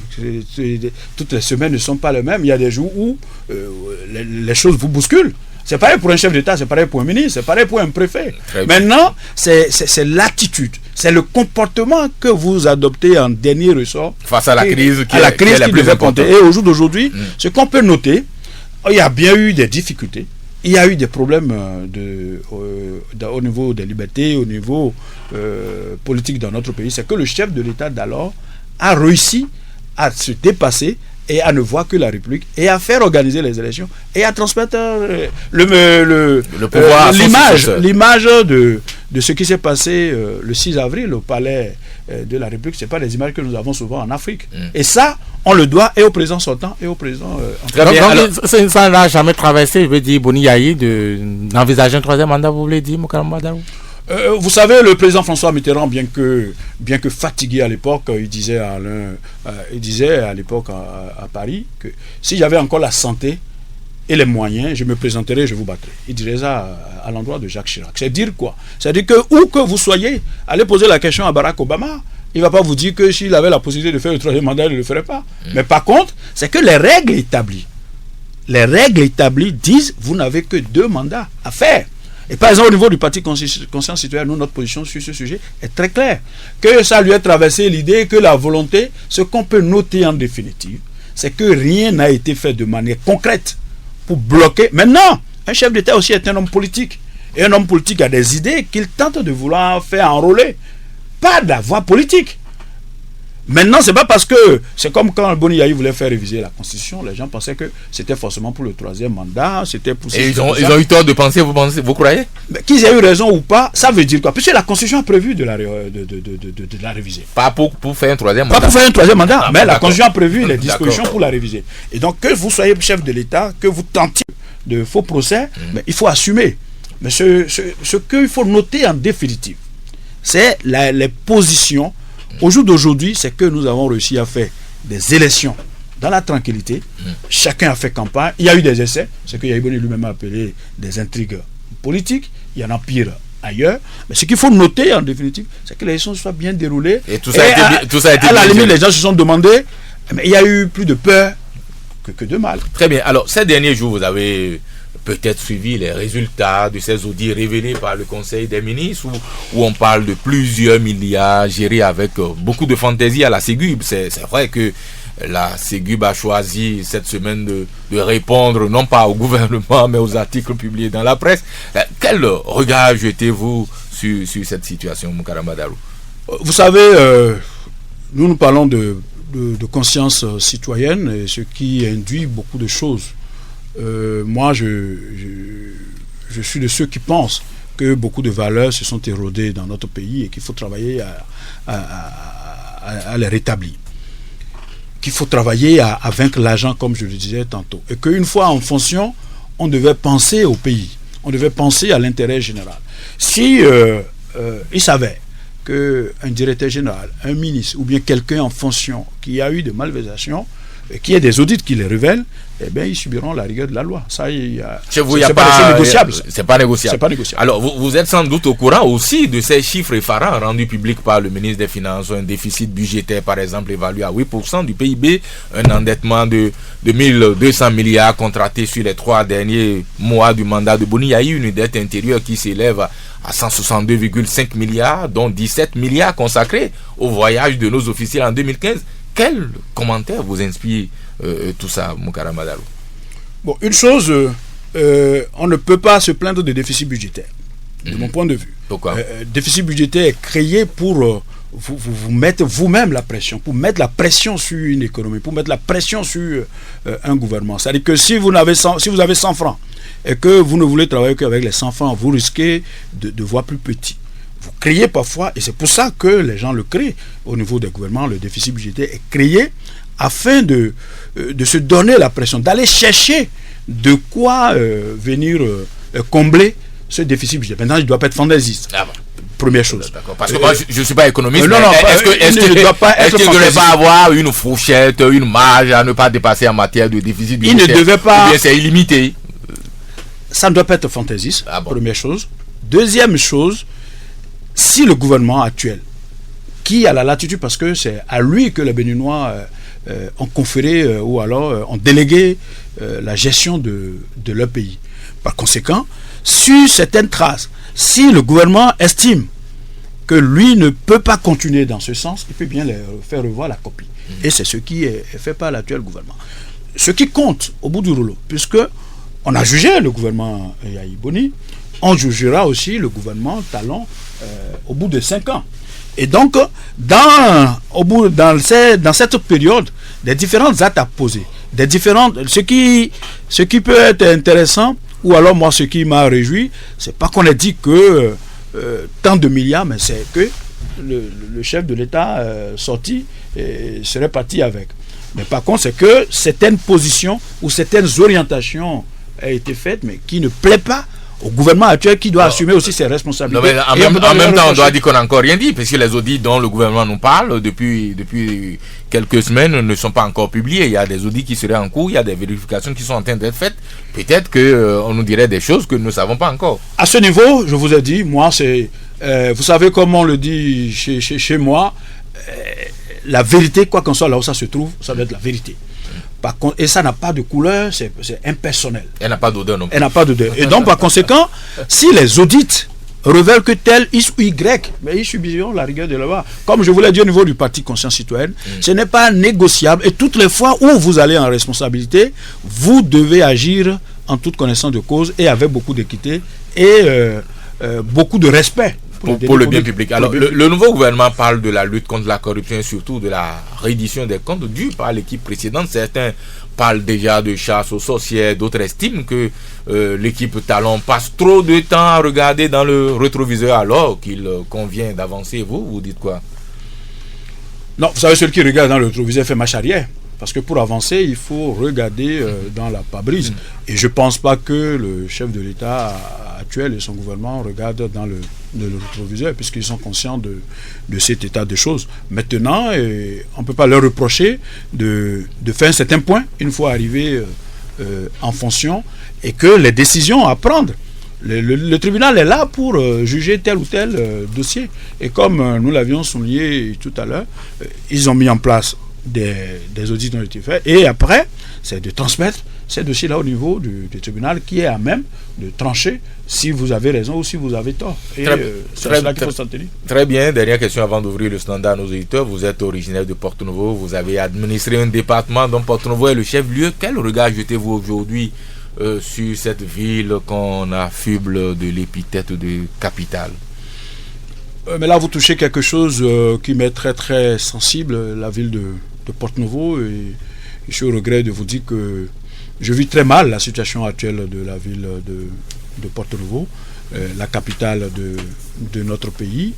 Toutes les semaines ne sont pas les mêmes. Il y a des jours où les choses vous bousculent. C'est pareil pour un chef d'État, c'est pareil pour un ministre, c'est pareil pour un préfet. Maintenant, c'est l'attitude, c'est le comportement que vous adoptez en dernier ressort face à la crise qui est la plus importante. Et au jour d'aujourd'hui, ce qu'on peut noter, il y a bien eu des difficultés, il y a eu des problèmes au niveau des libertés, au niveau politique dans notre pays. C'est que le chef de l'État d'alors a réussi à se dépasser et à ne voir que la République, et à faire organiser les élections, et à transmettre l'image de ce qui s'est passé le 6 avril au palais de la République. Ce n'est pas des images que nous avons souvent en Afrique. Et ça, on le doit et au président sortant et au président... ça n'a jamais traversé, je veux dire, Boni Yayi, d'envisager un troisième mandat, vous voulez dire, Moukara Badarou? Vous savez, le président François Mitterrand, bien que fatigué à l'époque, il disait à l'époque à Paris que si j'avais encore la santé et les moyens, je me présenterai, je vous battrai. Il dirait ça à l'endroit de Jacques Chirac. C'est dire quoi? C'est-à-dire que où que vous soyez, allez poser la question à Barack Obama. Il ne va pas vous dire que s'il avait la possibilité de faire le 3e mandat, il ne le ferait pas. Mais par contre, c'est que les règles établies disent vous n'avez que 2 mandats à faire. Et par exemple, au niveau du Parti Conscience Citoyenne, nous, notre position sur ce sujet est très claire. Que ça lui ait traversé l'idée que la volonté, ce qu'on peut noter en définitive, c'est que rien n'a été fait de manière concrète pour bloquer. Maintenant, un chef d'État aussi est un homme politique. Et un homme politique a des idées qu'il tente de vouloir faire enrôler. Pas de la voie politique. Maintenant, c'est pas parce que c'est comme quand Boni Yayi voulait faire réviser la Constitution, les gens pensaient que c'était forcément pour le 3e mandat, c'était pour... Et ils ont eu tort de penser, vous croyez? Mais qu'ils aient eu raison ou pas, ça veut dire quoi? Puisque la Constitution a prévu de la réviser. Pas pour faire un 3e mandat. Pas pour faire un 3e mandat, mais la Constitution a prévu les dispositions pour la réviser. Et donc, que vous soyez chef de l'État, que vous tentiez de faux procès, mais il faut assumer. Mais ce qu'il faut noter en définitive, c'est les positions. Au jour d'aujourd'hui, c'est que nous avons réussi à faire des élections dans la tranquillité. Chacun a fait campagne. Il y a eu des essais, ce que Yaïboni lui-même a appelé des intrigues politiques. Il y en a pire ailleurs. Mais ce qu'il faut noter en définitive, c'est que les élections soient bien déroulées. Et tout ça a été à la limite, les gens se sont demandé, mais il y a eu plus de peur que de mal. Très bien. Alors, ces derniers jours, vous avez peut-être suivi les résultats de ces audits révélés par le Conseil des ministres où on parle de plusieurs milliards gérés avec beaucoup de fantaisie à la Ségub. C'est vrai que la Ségub a choisi cette semaine de répondre non pas au gouvernement mais aux articles publiés dans la presse. Quel regard jetez-vous sur cette situation, Moukara Madalou? Vous savez, nous parlons de conscience citoyenne, et ce qui induit beaucoup de choses. Moi, je suis de ceux qui pensent que beaucoup de valeurs se sont érodées dans notre pays et qu'il faut travailler à les rétablir. Qu'il faut travailler à vaincre l'argent, comme je le disais tantôt. Et qu'une fois en fonction, on devait penser au pays. On devait penser à l'intérêt général. Si il savait qu'un directeur général, un ministre ou bien quelqu'un en fonction qui a eu de malversations, qu'il y ait des audits qui les révèlent, eh bien, ils subiront la rigueur de la loi. Ça, chez vous, c'est pas négociable. C'est pas négociable. Alors, vous êtes sans doute au courant aussi de ces chiffres effarants rendus publics par le ministre des Finances. Un déficit budgétaire, par exemple, évalué à 8% du PIB, un endettement de 1200 milliards contracté sur les 3 derniers mois du mandat de Boni Yayi, une dette intérieure qui s'élève à 162,5 milliards, dont 17 milliards consacrés au voyage de nos officiels en 2015. Quel commentaire vous inspire tout ça, Moukara Madalou? Bon, une chose, on ne peut pas se plaindre des déficits budgétaires, de mon point de vue. Pourquoi? Déficit budgétaire est créé pour vous mettre vous-même la pression, pour mettre la pression sur une économie, pour mettre la pression sur un gouvernement. C'est-à-dire que si vous avez 100 francs et que vous ne voulez travailler qu'avec les 100 francs, vous risquez de voir plus petit. Vous créez parfois, et c'est pour ça que les gens le créent au niveau des gouvernements, le déficit budgétaire est créé afin de se donner la pression, d'aller chercher de quoi venir combler ce déficit budgétaire. Maintenant, il ne doit pas être fantaisiste. Ah bon. Première chose. D'accord. Parce que moi, je ne suis pas économiste. Non, est-ce qu'il ne doit pas avoir une fourchette, une marge à ne pas dépasser en matière de déficit budgétaire? Il ne devait pas. Ou bien c'est illimité. Ça ne doit pas être fantaisiste. Ah bon. Première chose. Deuxième chose, si le gouvernement actuel, qui a la latitude, parce que c'est à lui que les Béninois ont conféré ou alors ont délégué la gestion de leur pays. Par conséquent, sur certaines traces, si le gouvernement estime que lui ne peut pas continuer dans ce sens, il peut bien faire revoir la copie. Et c'est ce qui est fait par l'actuel gouvernement. Ce qui compte au bout du rouleau, puisque on a jugé le gouvernement Yayi Boni, on jugera aussi le gouvernement Talon au bout de 5 ans. Et donc, dans cette période, des différentes actes à poser, ce qui peut être intéressant, ou alors moi ce qui m'a réjoui, c'est pas qu'on ait dit que tant de milliards, mais c'est que le chef de l'État sorti serait parti avec. Mais par contre, c'est que certaines positions ou certaines orientations ont été faites, mais qui ne plaît pas au gouvernement actuel qui doit assumer aussi ses responsabilités. Non, mais en même temps, on doit dire qu'on n'a encore rien dit, parce que les audits dont le gouvernement nous parle depuis quelques semaines ne sont pas encore publiés. Il y a des audits qui seraient en cours, il y a des vérifications qui sont en train d'être faites. Peut-être qu'on nous dirait des choses que nous ne savons pas encore. À ce niveau, je vous ai dit, moi, c'est... vous savez comment on le dit chez moi, la vérité, quoi qu'on soit là où ça se trouve, ça doit être la vérité. Par contre, et ça n'a pas de couleur, c'est impersonnel. Elle n'a pas d'odeur non plus. Elle n'a pas d'odeur. Et donc, par conséquent, si les audits révèlent que tel X ou Y, mais ils subiront la rigueur de la loi. Comme je vous l'ai dit au niveau du Parti Conscience Citoyenne, ce n'est pas négociable. Et toutes les fois où vous allez en responsabilité, vous devez agir en toute connaissance de cause et avec beaucoup d'équité et beaucoup de respect. Pour le bien public. Alors, le nouveau gouvernement parle de la lutte contre la corruption et surtout de la reddition des comptes dus par l'équipe précédente. Certains parlent déjà de chasse aux sorcières, d'autres estiment que l'équipe Talon passe trop de temps à regarder dans le rétroviseur alors qu'il convient d'avancer. Vous dites quoi? Non, vous savez, celui qui regarde dans le rétroviseur fait marche arrière. Parce que pour avancer, il faut regarder dans la pare-brise. Et je ne pense pas que le chef de l'État actuel et son gouvernement regardent dans le rétroviseur, puisqu'ils sont conscients de cet état de choses. Maintenant, on ne peut pas leur reprocher de faire un certain point, une fois arrivé en fonction, et que les décisions à prendre, le tribunal est là pour juger tel ou tel dossier. Et comme nous l'avions souligné tout à l'heure, ils ont mis en place des audits ont été faits, et après c'est de transmettre ces dossiers-là au niveau du tribunal qui est à même de trancher si vous avez raison ou si vous avez tort. Et c'est là qu'il faut s'en tenir. Très bien, dernière question avant d'ouvrir le standard à nos auditeurs. Vous êtes originaire de Porto-Novo, vous avez administré un département dont Porto-Novo est le chef-lieu. Quel regard jetez-vous aujourd'hui sur cette ville qu'on affuble de l'épithète de capitale? Mais là vous touchez quelque chose qui m'est très très sensible, la ville de Porto-Novo, et je suis au regret de vous dire que je vis très mal la situation actuelle de la ville de Porto-Novo, la capitale de notre pays,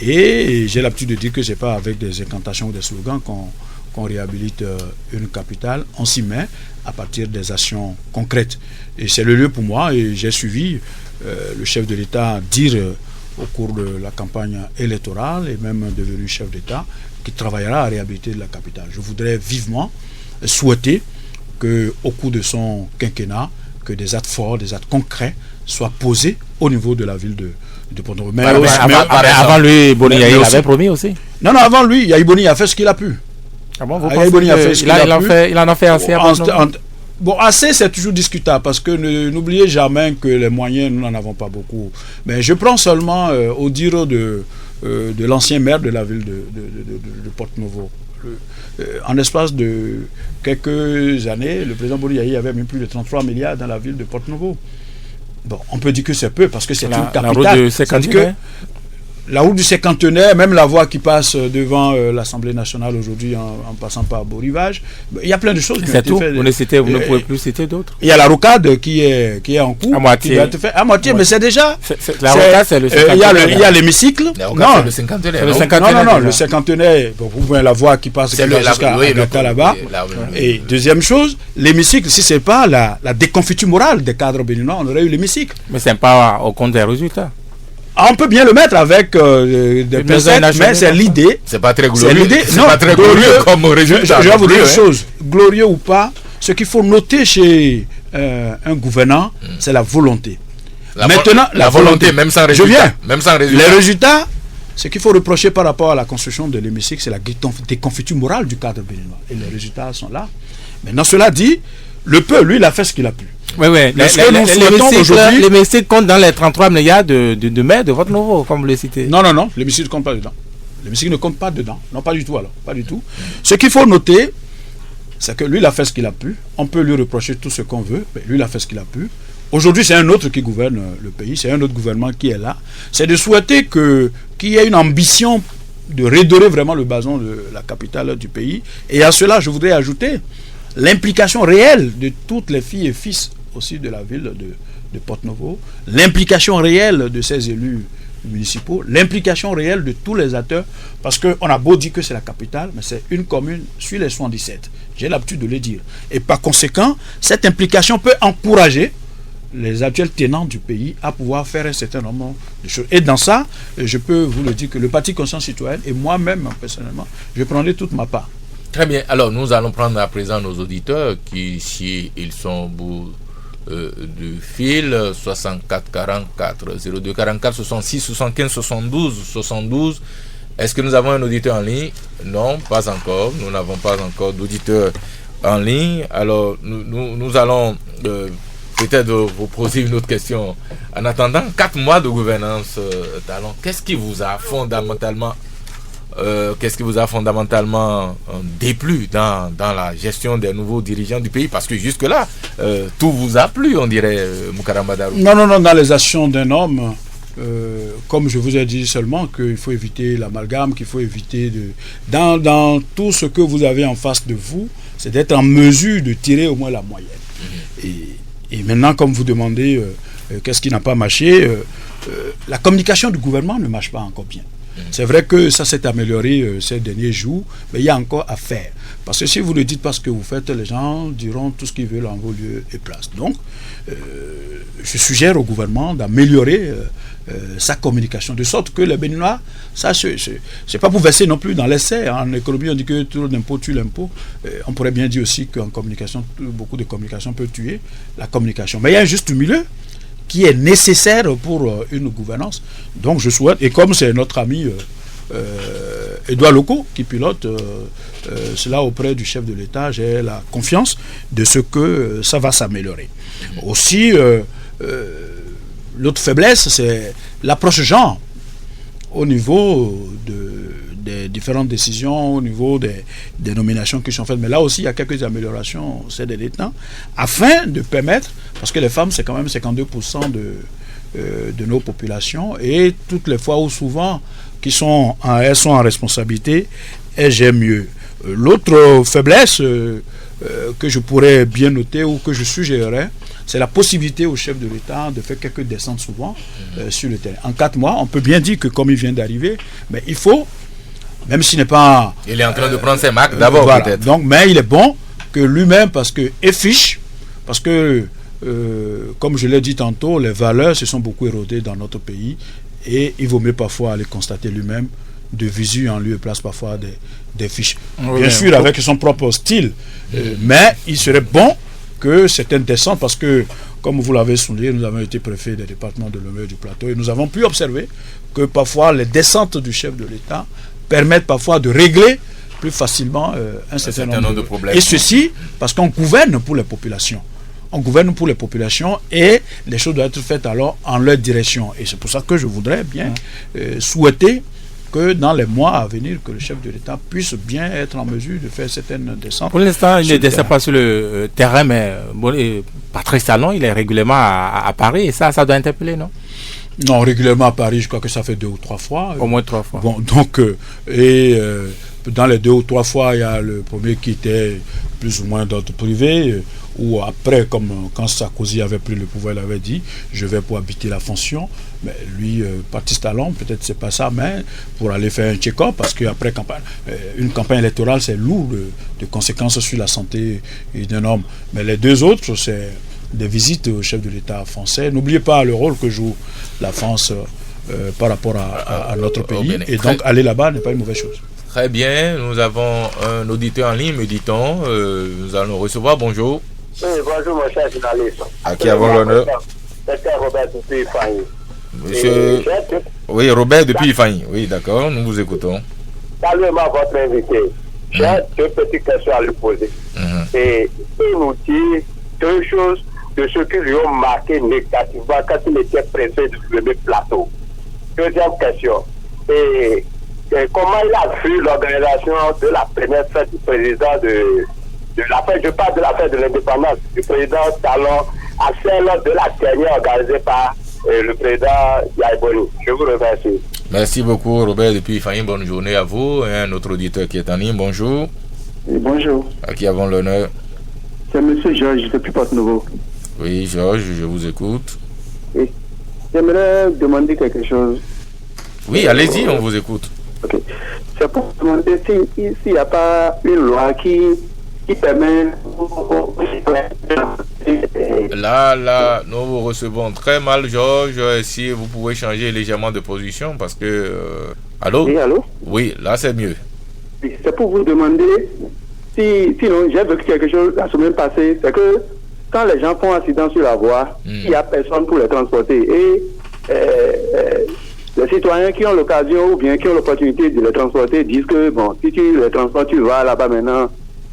et j'ai l'habitude de dire que ce n'est pas avec des incantations ou des slogans qu'on réhabilite une capitale, on s'y met à partir des actions concrètes. Et c'est le lieu pour moi, et j'ai suivi le chef de l'État dire au cours de la campagne électorale, et même devenu chef d'État, qui travaillera à réhabiliter la capitale. Je voudrais vivement souhaiter qu'au cours de son quinquennat, que des actes forts, des actes concrets soient posés au niveau de la ville de Porto-Novo. Mais avant lui, Boni Yahi l'avait promis aussi. Non, avant lui, Yahi Boni a fait ce qu'il a pu. Ah bon, vous pensez qu'il en a fait assez avant? Bon, assez, c'est toujours discutable, parce que n'oubliez jamais que les moyens, nous n'en avons pas beaucoup. Mais je prends seulement au dire de l'ancien maire de la ville de Porto-Novo. En l'espace de quelques années, le président Boni Yahi avait mis plus de 33 milliards dans la ville de Porto-Novo. Bon, on peut dire que c'est peu, parce que c'est une capitale. La route de Cinquantenaire. La route du Cinquantenaire, même la voie qui passe devant l'Assemblée nationale aujourd'hui en passant par Beau Rivage, il y a plein de choses qui ont été faites. Vous ne pouvez plus citer d'autres. Il y a la rocade qui est en cours. À moitié. Qui va être fait. À moitié, mais c'est déjà... La rocade, c'est le Cinquantenaire. Il y a l'hémicycle. Non, le Cinquantenaire. Non, le Cinquantenaire, vous voyez la voie qui passe jusqu'à là-bas. Et deuxième chose, l'hémicycle, si ce n'est pas la déconfiture morale des cadres béninois, on aurait eu l'hémicycle. Mais ce n'est pas au compte des résultats. On peut bien le mettre avec des pincettes, mais c'est l'idée. C'est pas très glorieux. C'est pas très glorieux comme résultat. Je vais vous dire une chose, glorieux ou pas, ce qu'il faut noter chez un gouvernant, c'est la volonté. Maintenant, la volonté, même sans résultat. Je viens. Même sans résultat. Les résultats, ce qu'il faut reprocher par rapport à la construction de l'hémicycle, c'est la déconfiture morale du cadre béninois. Et les résultats sont là. Maintenant, cela dit, le peu, lui, il a fait ce qu'il a pu. Oui. L'hémicycle compte dans les 33 milliards de maires de Porto-Novo, comme vous le citez. Non, l'hémicycle ne compte pas dedans. L'hémicycle ne compte pas dedans. Non, pas du tout alors. Pas du tout. Ce qu'il faut noter, c'est que lui, il a fait ce qu'il a pu. On peut lui reprocher tout ce qu'on veut, mais lui, il a fait ce qu'il a pu. Aujourd'hui, c'est un autre qui gouverne le pays, c'est un autre gouvernement qui est là. C'est de souhaiter qu'il y ait une ambition de redorer vraiment le blason de la capitale du pays. Et à cela, je voudrais ajouter l'implication réelle de toutes les filles et fils aussi de la ville de Porto-Novo, l'implication réelle de ces élus municipaux, l'implication réelle de tous les acteurs, parce qu'on a beau dire que c'est la capitale, mais c'est une commune sur les 77. J'ai l'habitude de le dire. Et par conséquent, cette implication peut encourager les actuels tenants du pays à pouvoir faire un certain nombre de choses. Et dans ça, je peux vous le dire que le Parti Conscience Citoyenne et moi-même, personnellement, je prendrai toute ma part. Très bien. Alors, nous allons prendre à présent nos auditeurs qui, si ils sont au bout du fil, 64 44 02 44 66 75 72 72. Est-ce que nous avons un auditeur en ligne? Non, pas encore. Nous n'avons pas encore d'auditeur en ligne. Alors, nous allons peut-être vous poser une autre question. En attendant, 4 mois de gouvernance Talon, qu'est-ce qui vous a fondamentalement déplu dans la gestion des nouveaux dirigeants du pays? Parce que jusque-là, tout vous a plu, on dirait, Moukarama Darou. Non, dans les actions d'un homme, comme je vous ai dit seulement qu'il faut éviter l'amalgame, qu'il faut éviter dans tout ce que vous avez en face de vous, c'est d'être en mesure de tirer au moins la moyenne. Et maintenant, comme vous demandez qu'est-ce qui n'a pas marché, la communication du gouvernement ne marche pas encore bien. C'est vrai que ça s'est amélioré ces derniers jours, mais il y a encore à faire. Parce que si vous ne dites pas ce que vous faites, les gens diront tout ce qu'ils veulent en vos lieux et places. Donc, je suggère au gouvernement d'améliorer sa communication, de sorte que les Béninois, ça, c'est pas pour verser non plus dans l'essai. En économie, on dit que tout l'impôt tue l'impôt. On pourrait bien dire aussi qu'en communication, beaucoup de communication peut tuer la communication. Mais il y a un juste milieu qui est nécessaire pour une gouvernance. Donc je souhaite, et comme c'est notre ami Edouard Loko qui pilote cela auprès du chef de l'État, j'ai la confiance de ce que ça va s'améliorer. Aussi, l'autre faiblesse, c'est l'approche genre au niveau des différentes décisions, au niveau des nominations qui sont faites. Mais là aussi, il y a quelques améliorations ces derniers temps, afin de permettre, parce que les femmes, c'est quand même 52% de nos populations, et toutes les fois où souvent elles sont en responsabilité, elles gèrent mieux. L'autre faiblesse que je pourrais bien noter ou que je suggérerais, c'est la possibilité au chef de l'État de faire quelques descentes souvent sur le terrain. En 4 mois, on peut bien dire que comme il vient d'arriver, mais il faut, même s'il n'est pas... Il est en train de prendre ses marques d'abord, voilà. peut-être. Donc, mais il est bon que lui-même, parce que comme je l'ai dit tantôt, les valeurs se sont beaucoup érodées dans notre pays, et il vaut mieux parfois aller constater lui-même de visu en lieu et place parfois des fiches. Oui, bien sûr, avec son propre style, mais il serait bon que certaines descentes, parce que, comme vous l'avez souligné, nous avons été préfets des départements de Lomé et du Plateau, et nous avons pu observer que parfois les descentes du chef de l'État permettent parfois de régler plus facilement un certain nombre de problèmes. Et ceci parce qu'on gouverne pour les populations. On gouverne pour les populations et les choses doivent être faites alors en leur direction. Et c'est pour ça que je voudrais bien souhaiter que dans les mois à venir, que le chef de l'État puisse bien être en mesure de faire certaines descentes. Pour l'instant, il ne descend pas sur le terrain, mais Patrice Talon, il est régulièrement à Paris, et ça doit interpeller, non? Non, régulièrement à Paris, je crois que ça fait 2 ou 3 fois. Au moins 3 fois. Bon, donc, dans les 2 ou 3 fois, il y a le premier qui était plus ou moins d'ordre privé, ou après, comme quand Sarkozy avait pris le pouvoir, il avait dit je vais pour habiter la fonction. Mais lui, Patrice Talon, peut-être c'est pas ça, mais pour aller faire un check-up, parce qu'après une campagne électorale, c'est lourd de conséquences sur la santé d'un homme. Mais les 2 autres, c'est des visites au chef de l'État français. N'oubliez pas le rôle que joue la France par rapport à notre pays. Et donc, aller là-bas n'est pas une mauvaise chose. Très bien, nous avons un auditeur en ligne, me dit-on. Nous allons recevoir. Bonjour. Oui, bonjour, mon cher journaliste. À qui avons l'honneur? C'est Robert depuis Fanny. Monsieur... Oui, Robert depuis Fanny. Oui, d'accord, nous vous écoutons. Saluez-moi votre invité. J'ai 2 petites questions à lui poser. Et il nous dit 2 choses de ce qui lui ont marqué négativement quand il était préfet du premier plateau. Deuxième question. Et comment il a vu l'organisation de la première fête du président de la fête, je parle de la fête de l'indépendance du président Talon à celle de la dernière organisée par le président Yaïboni. Je vous remercie. Merci beaucoup, Robert depuis Fanny. Bonne journée à vous. Et un autre auditeur qui est en ligne. Bonjour. Oui, bonjour. À qui avons l'honneur? C'est monsieur Georges depuis Porte-Nouveau. Oui, Georges, je vous écoute. Oui. J'aimerais demander quelque chose. Oui, allez-y, on vous écoute. Ok. C'est pour demander s'il n'y a pas une loi qui permet aux citoyens Là, nous vous recevons très mal, Georges. Si vous pouvez changer légèrement de position parce que... allô? Oui, allô? Oui, là c'est mieux. C'est pour vous demander sinon j'ai vécu quelque chose la semaine passée, c'est que quand les gens font accident sur la voie, il n'y a personne pour les transporter. Et les citoyens qui ont l'occasion ou bien qui ont l'opportunité de les transporter disent que bon, si tu les transportes, tu vas là-bas maintenant,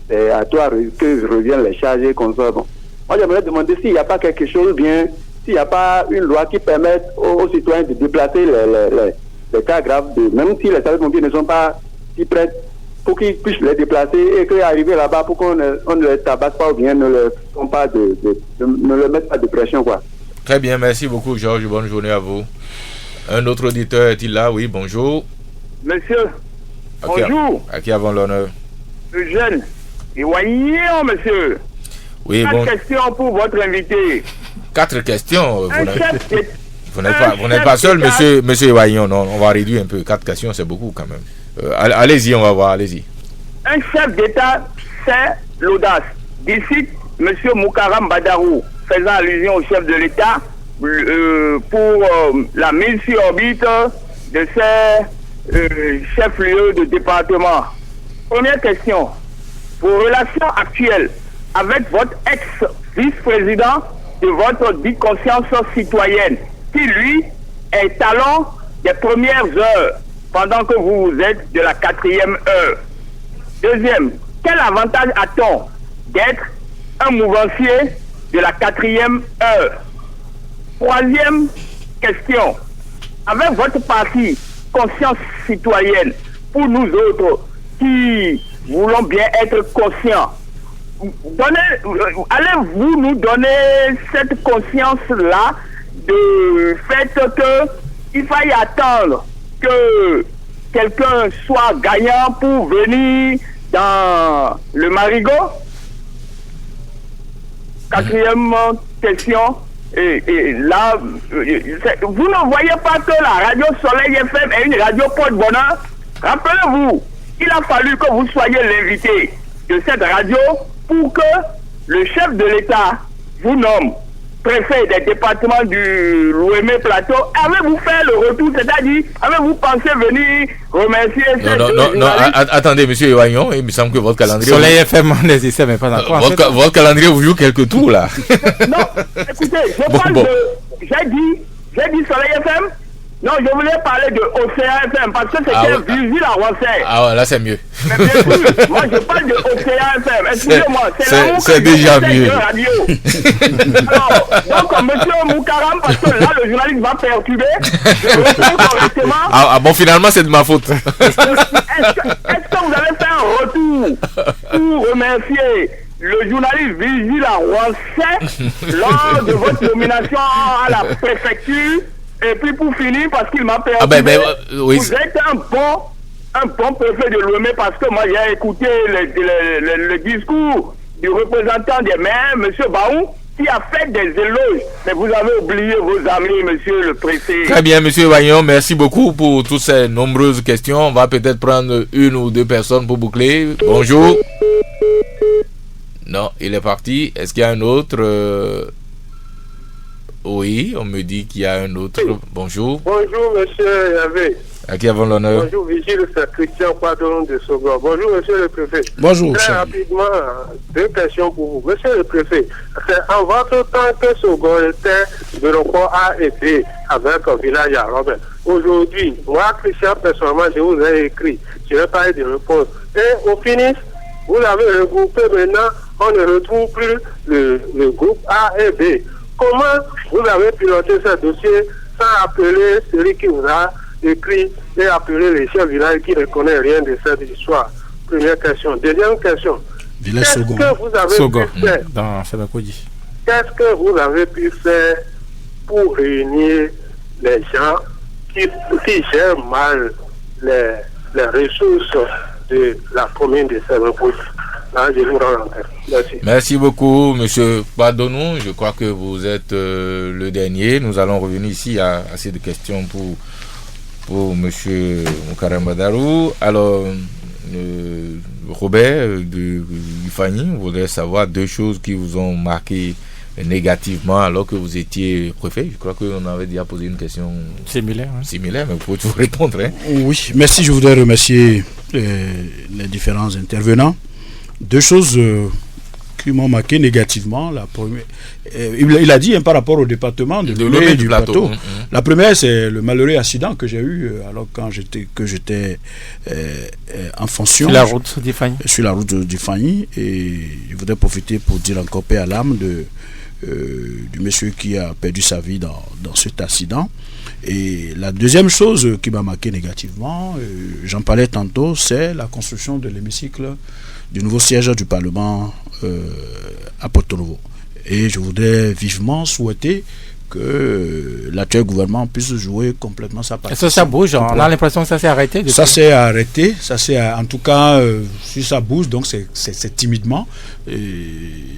c'est à toi que reviennent les charger comme ça. Bon. Moi j'aimerais demander s'il n'y a pas quelque chose bien, s'il n'y a pas une loi qui permette aux citoyens de déplacer les cas graves, même si les services ne sont pas si prêts, pour qu'ils puissent les déplacer et qu'arriver là-bas pour qu'on ne les tabasse pas ou bien ne leur mette pas de pression, quoi. Très bien, merci beaucoup Georges, bonne journée à vous. Un autre auditeur est-il là? Oui, bonjour. Monsieur, bonjour. À qui avons l'honneur? Eugène, et voyons, monsieur. Oui, 4 questions pour votre invité. 4 questions. Vous Un n'êtes pas seul, monsieur Ewayon. Non, on va réduire un peu. 4 questions, c'est beaucoup quand même. Allez-y, on va voir, allez-y. Un chef d'État, c'est l'audace. D'ici, monsieur Moukaram Badarou, faisant allusion au chef de l'État, pour la mise sur orbite de ces chefs-lieux de département. Première question. Vos relations actuelles avec votre ex-vice-président de votre dite conscience citoyenne, qui lui est talon des premières heures, pendant que vous êtes de la 4e heure. Deuxième, quel avantage a-t-on d'être un mouvancier de la 4e heure? Troisième question, avec votre parti Conscience Citoyenne, pour nous autres qui voulons bien être conscients, allez-vous nous donner cette conscience-là de fait qu'il faille attendre que quelqu'un soit gagnant pour venir dans le marigot? Quatrième question, et là, vous ne voyez pas que la radio Soleil FM est une radio porte-bonheur? Rappelez-vous, il a fallu que vous soyez l'invité de cette radio pour que le chef de l'État vous nomme préfet des départements du Lomé Plateau. Avez-vous fait le retour, c'est-à-dire, avez-vous pensé venir remercier Non, attendez, monsieur Ewayon, il me semble que votre calendrier... Soleil FM, on n'hésite mais pas encore. Votre calendrier vous joue quelques tours, là. Non, écoutez, j'ai dit Soleil FM. Non, je voulais parler de Océan FM parce que c'était Vigile à Wansay. Ah ouais, là c'est mieux. Mais bien sûr, moi je parle de Océan FM. Excusez-moi, c'est déjà mieux. Alors, donc monsieur Moukaram, parce que là le journaliste va perturber, je réponds correctement. Bon, finalement c'est de ma faute. Est-ce que vous allez faire un retour pour remercier le journaliste Vigile à Wansay lors de votre nomination à la préfecture? Et puis pour finir, parce qu'il m'a permis, oui, vous êtes un bon préfet de Lomé, parce que moi j'ai écouté le discours du représentant des maires, M. Baou, qui a fait des éloges. Mais vous avez oublié vos amis, monsieur le préfet. Très bien, monsieur Wayon, merci beaucoup pour toutes ces nombreuses questions. On va peut-être prendre 1 ou 2 personnes pour boucler. Bonjour. Non, il est parti. Est-ce qu'il y a un autre Oui, on me dit qu'il y a un autre. Bonjour. Bonjour, monsieur Hervé. À qui avons l'honneur? Bonjour, Vigile, c'est Christian Pardon de Sogor. Bonjour, monsieur le préfet. Bonjour. Très rapidement, 2 questions pour vous. Monsieur le préfet, c'est en votre temps que Sogor était de report A et B avec un village à Robert. Aujourd'hui, moi, Christian, personnellement, je vous ai écrit. Je vais parler de report. Et au finish, vous avez regroupé maintenant, on ne retrouve plus le groupe A et B. Comment vous avez piloté ce dossier sans appeler celui qui vous a écrit et appeler les chefs villages qui ne connaissent rien de cette histoire? Première question. Deuxième question. Qu'est-ce que vous avez pu faire? Qu'est-ce que vous avez pu faire pour réunir les gens qui gèrent mal les ressources de la commune de Saint-Paul? Je vous rends l'antenne. Merci. Merci beaucoup, monsieur Padonou. Je crois que vous êtes le dernier. Nous allons revenir ici à assez de questions pour monsieur Moukaram Badarou. Alors, Robert du Fanny, vous voudrez savoir 2 choses qui vous ont marqué négativement alors que vous étiez préfet? Je crois qu'on avait déjà posé une question similaire, mais vous pouvez toujours répondre. Hein. Oui, merci. Je voudrais remercier les différents intervenants. Deux choses qui m'ont marqué négativement. La première, il a dit par rapport au département de Lomé et du Plateau. La première, c'est le malheureux accident que j'ai eu alors que j'étais en fonction. Sur la route d'Ifani. Sur la route d'Ifani. Et je voudrais profiter pour dire encore paix à l'âme du monsieur qui a perdu sa vie dans cet accident. Et la deuxième chose qui m'a marqué négativement, j'en parlais tantôt, c'est la construction de l'hémicycle du nouveau siège du Parlement à Porto Novo. Et je voudrais vivement souhaiter que l'actuel gouvernement puisse jouer complètement sa partie. Est-ce que ça bouge? On a l'impression que ça s'est arrêté depuis. Ça s'est arrêté. En tout cas, si ça bouge, donc c'est timidement. Et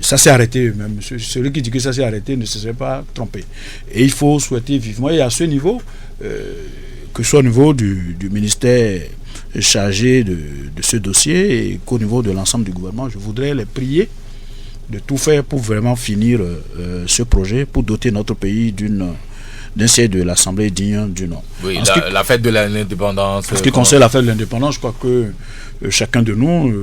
ça s'est arrêté. Même celui qui dit que ça s'est arrêté ne se serait pas trompé. Et il faut souhaiter vivement. Et à ce niveau, que ce soit au niveau du ministère chargé de ce dossier et qu'au niveau de l'ensemble du gouvernement, je voudrais les prier de tout faire pour vraiment finir ce projet, pour doter notre pays d'un siège de l'Assemblée digne du nom. Oui, la fête de l'indépendance. En ce qui concerne la fête de l'indépendance, je crois que chacun de nous,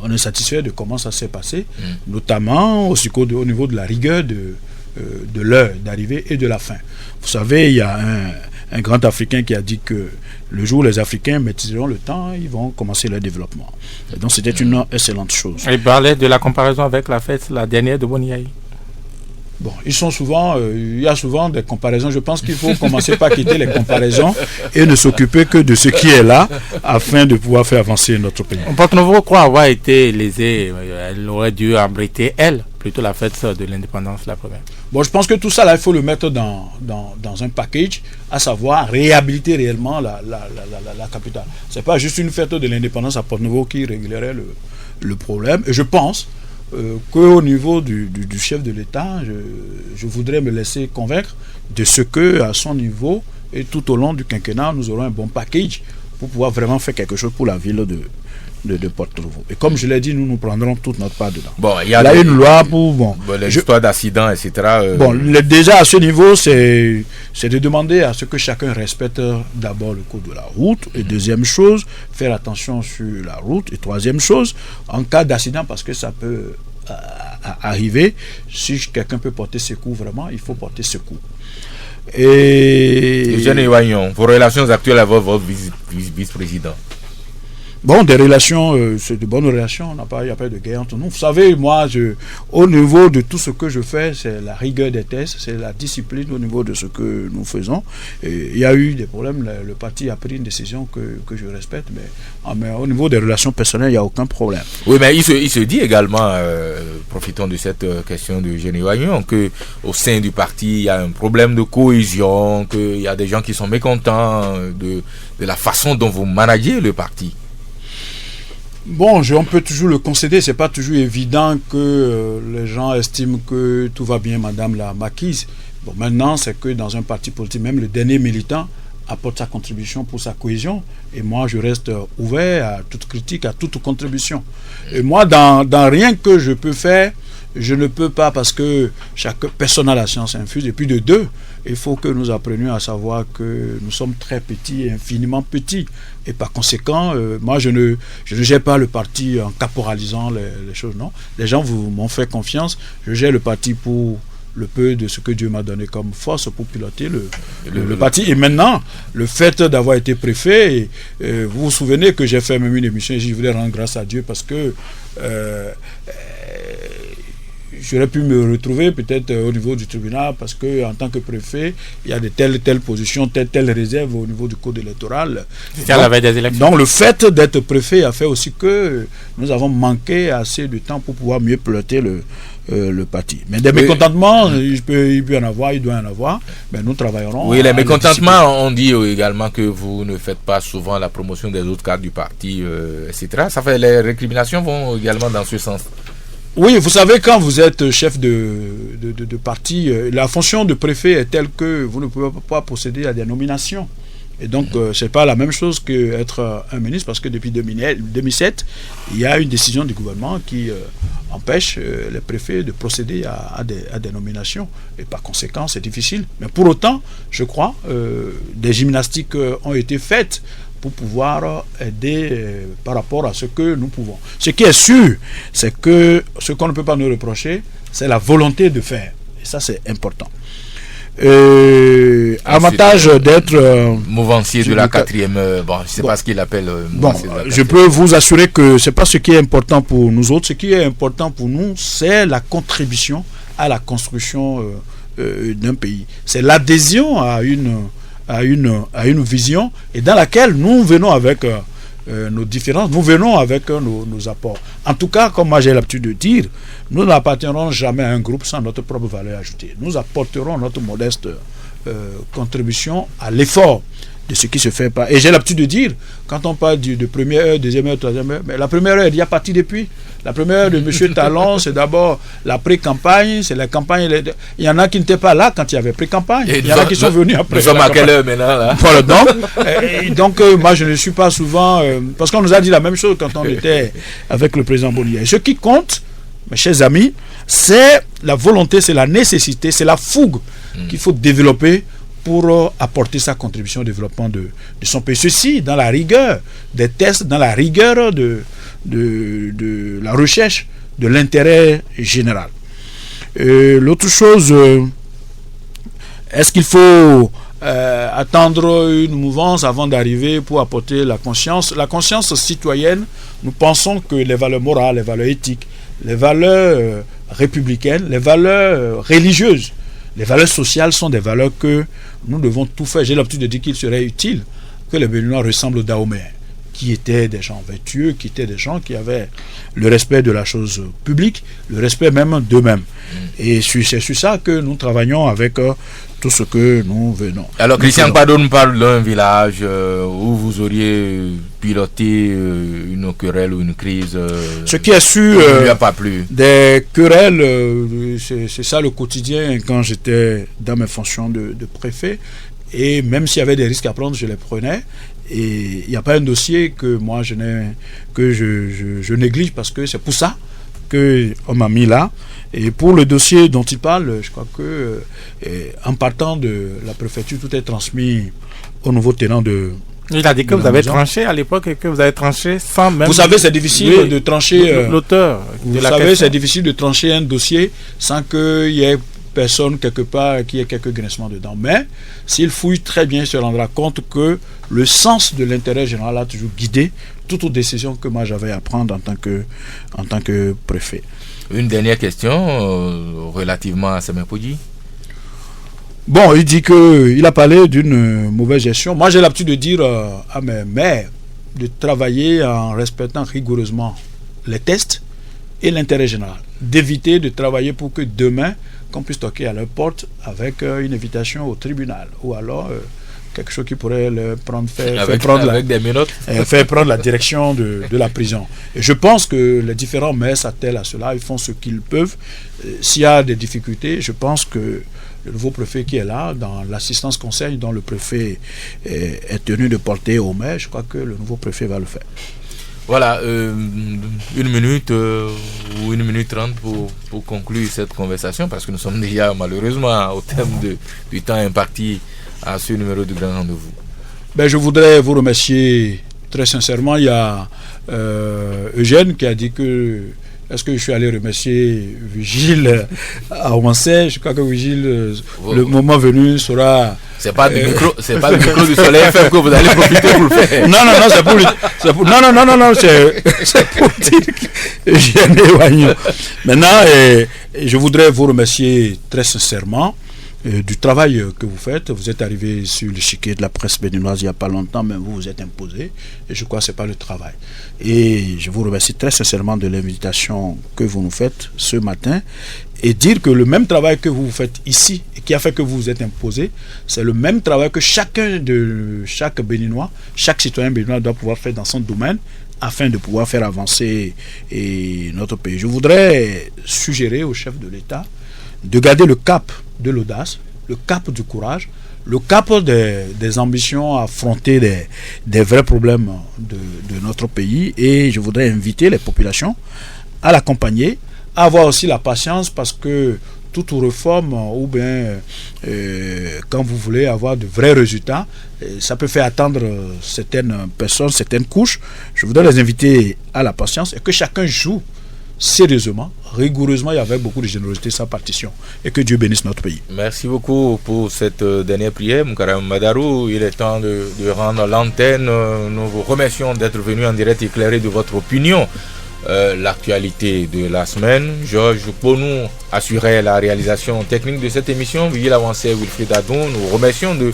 on est satisfait de comment ça s'est passé, notamment aussi au niveau de la rigueur de l'heure d'arrivée et de la fin. Vous savez, il y a un grand Africain qui a dit que le jour où les Africains maîtriseront le temps, ils vont commencer leur développement. Et donc c'était une excellente chose. Il parlait de la comparaison avec la fête, la dernière de Boniaï. Bon, il y a souvent des comparaisons. Je pense qu'il faut commencer par quitter les comparaisons et ne s'occuper que de ce qui est là afin de pouvoir faire avancer notre pays. Porto Novo croit avoir été lésée. Elle aurait dû abriter, plutôt la fête de l'indépendance, la première. Bon, je pense que tout ça, là, il faut le mettre dans un package, à savoir réhabiliter réellement la capitale. Ce n'est pas juste une fête de l'indépendance à Porto Novo qui réglerait le problème. Et je pense qu'au niveau du chef de l'État, je voudrais me laisser convaincre de ce que, à son niveau et tout au long du quinquennat, nous aurons un bon package pour pouvoir vraiment faire quelque chose pour la ville de Porto Novo. Et comme je l'ai dit, nous prendrons toute notre part dedans. Bon, il y a une loi pour les histoires d'accidents, etc. Déjà à ce niveau, c'est de demander à ce que chacun respecte d'abord le code de la route. Et deuxième chose, faire attention sur la route. Et troisième chose, en cas d'accident, parce que ça peut arriver, si quelqu'un peut porter secours, vraiment, il faut porter secours. Et Eugène Iwayon, vos relations actuelles avec votre vice-président? Bon, des relations, c'est de bonnes relations, il n'y a pas de guerre entre nous. Vous savez, moi, au niveau de tout ce que je fais, c'est la rigueur des tests, c'est la discipline au niveau de ce que nous faisons. Et il y a eu des problèmes, le parti a pris une décision que je respecte, mais au niveau des relations personnelles, il n'y a aucun problème. Oui, mais il se dit également, profitons de cette question de Eugène Iwayon, qu'au sein du parti, il y a un problème de cohésion, qu'il y a des gens qui sont mécontents de la façon dont vous managez le parti. Bon, on peut toujours le concéder, c'est pas toujours évident que les gens estiment que tout va bien, madame la marquise. Bon, maintenant, c'est que dans un parti politique, même le dernier militant apporte sa contribution pour sa cohésion. Et moi, je reste ouvert à toute critique, à toute contribution. Et moi, dans rien que je peux faire, je ne peux pas, parce que chaque personne a la science infuse. Et puis de deux, il faut que nous apprenions à savoir que nous sommes très petits et infiniment petits. Et par conséquent, moi, je ne gère pas le parti en caporalisant les choses, non. Les gens m'ont fait confiance. Je gère le parti pour le peu de ce que Dieu m'a donné comme force pour piloter le parti. Et maintenant, le fait d'avoir été préfet, vous vous souvenez que j'ai fait même une émission et je voulais rendre grâce à Dieu parce que j'aurais pu me retrouver peut-être au niveau du tribunal parce que en tant que préfet, il y a de telles positions, telles réserves au niveau du code électoral. Donc le fait d'être préfet a fait aussi que nous avons manqué assez de temps pour pouvoir mieux piloter le parti. Mais des mécontentements, il peut y en avoir, il doit y en avoir, mais nous travaillerons. Oui, les mécontentements, on dit également que vous ne faites pas souvent la promotion des autres cadres du parti, etc. Ça fait, les récriminations vont également dans ce sens. Oui, vous savez, quand vous êtes chef de parti, la fonction de préfet est telle que vous ne pouvez pas procéder à des nominations. Et donc, c'est pas la même chose qu'être un ministre, parce que depuis 2007, il y a une décision du gouvernement qui empêche les préfets de procéder à des nominations. Et par conséquent, c'est difficile. Mais pour autant, je crois, des gymnastiques ont été faites pour pouvoir aider par rapport à ce que nous pouvons. Ce qui est sûr, c'est que ce qu'on ne peut pas nous reprocher, c'est la volonté de faire. Et ça, c'est important. Avantage d'être mouvancier de la 4e, bon, je sais pas ce qu'il appelle je peux vous assurer que c'est pas ce qui est important pour nous autres. Ce qui est important pour nous, c'est la contribution à la construction d'un pays. C'est l'adhésion à une vision, et dans laquelle nous venons avec nos différences, nous venons avec nos apports. En tout cas, comme moi j'ai l'habitude de dire, nous n'appartiendrons jamais à un groupe sans notre propre valeur ajoutée. Nous apporterons notre modeste contribution à l'effort de ce qui se fait pas. Et j'ai l'habitude de dire, quand on parle de première heure, deuxième heure, troisième heure, mais la première heure, il y a parti depuis. La première heure de M. Talon, c'est d'abord la pré-campagne, c'est la campagne. Il y en a qui n'étaient pas là quand il y avait pré-campagne. Il y en a qui sont venus après. Nous sommes à quelle heure maintenant là? Voilà, donc moi je ne suis pas souvent... parce qu'on nous a dit la même chose quand on était avec le président Boniya. Et ce qui compte, mes chers amis, c'est la volonté, c'est la nécessité, c'est la fougue qu'il faut développer pour apporter sa contribution au développement de son pays. Ceci dans la rigueur des tests, dans la rigueur de la recherche de l'intérêt général. L'autre chose, est-ce qu'il faut attendre une mouvance avant d'arriver pour apporter la conscience? La conscience citoyenne, nous pensons que les valeurs morales, les valeurs éthiques, les valeurs républicaines, les valeurs religieuses, les valeurs sociales sont des valeurs que nous devons tout faire. J'ai l'habitude de dire qu'il serait utile que les Béninois ressemblent aux Dahoméens, qui étaient des gens vertueux, qui étaient des gens qui avaient le respect de la chose publique, le respect même d'eux-mêmes. Et c'est sur ça que nous travaillons avec tout ce que nous venons. Alors Christian Pado nous parle d'un village où vous auriez piloté une querelle ou une crise. Ce qui est sûr, il n'y a pas plus. Des querelles, c'est ça le quotidien quand j'étais dans mes fonctions de préfet. Et même s'il y avait des risques à prendre, je les prenais. Et il n'y a pas un dossier que moi je néglige, parce que c'est pour ça qu'on m'a mis là. Et pour le dossier dont il parle, je crois que en partant de la préfecture, tout est transmis au nouveau tenant de... Il a dit que vous avez tranché à l'époque et que vous avez tranché sans même... Vous savez, c'est difficile de trancher... L'auteur de la question. Vous savez, c'est difficile de trancher un dossier sans qu'il y ait personne quelque part qui ait quelques grincements dedans. Mais s'il fouille très bien, il se rendra compte que le sens de l'intérêt général a toujours guidé toutes les décisions que moi j'avais à prendre en tant que préfet. Une dernière question relativement à Semepodi. Bon, il dit qu'il a parlé d'une mauvaise gestion. Moi j'ai l'habitude de dire à mes maires de travailler en respectant rigoureusement les tests et l'intérêt général. D'éviter de travailler pour que demain, qu'on puisse toquer à leur porte avec une invitation au tribunal, ou alors quelque chose qui pourrait leur prendre, faire prendre la direction de la prison. Et je pense que les différents maires s'attellent à cela, ils font ce qu'ils peuvent. S'il y a des difficultés, je pense que le nouveau préfet qui est là, dans l'assistance conseil dont le préfet est tenu de porter au maire, je crois que le nouveau préfet va le faire. Voilà, 1 minute ou 1 minute 30 pour conclure cette conversation, parce que nous sommes déjà malheureusement au terme du temps imparti à ce numéro du Grand Rendez-vous. Je voudrais vous remercier très sincèrement. Il y a Eugène qui a dit que est-ce que je suis allé remercier Vigile à Ouansé? Je crois que Vigile, le moment venu, sera... C'est pas du micro du Soleil FM que vous allez profiter pour le faire. Non, c'est pour dire que j'ai éloigné. Maintenant, je voudrais vous remercier très sincèrement du travail que vous faites. Vous êtes arrivé sur l'échiquier de la presse béninoise il n'y a pas longtemps, mais vous vous êtes imposé. Et je crois que ce n'est pas le travail. Et je vous remercie très sincèrement de l'invitation que vous nous faites ce matin. Et dire que le même travail que vous faites ici, et qui a fait que vous vous êtes imposé, c'est le même travail que chaque Béninois, chaque citoyen béninois doit pouvoir faire dans son domaine, afin de pouvoir faire avancer notre pays. Je voudrais suggérer au chef de l'État de garder le cap de l'audace, le cap du courage, le cap des ambitions à affronter des vrais problèmes de notre pays. Et je voudrais inviter les populations à l'accompagner, à avoir aussi la patience, parce que toute réforme, ou bien quand vous voulez avoir de vrais résultats, ça peut faire attendre certaines personnes, certaines couches. Je voudrais les inviter à la patience et que chacun joue sérieusement, rigoureusement et avec beaucoup de générosité sa partition, et que Dieu bénisse notre pays. Merci beaucoup pour cette dernière prière, Moukaram Madarou. Il est temps de rendre l'antenne. Nous vous remercions d'être venu en direct éclairer de votre opinion l'actualité de la semaine. Georges Ponou assurait la réalisation technique de cette émission. Veuillez l'avancer Wilfried Adon. Nous remercions de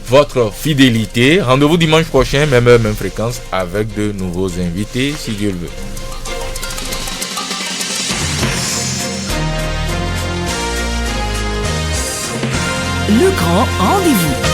votre fidélité. Rendez-vous dimanche prochain, même heure, même fréquence, avec de nouveaux invités, si Dieu le veut. Le grand rendez-vous.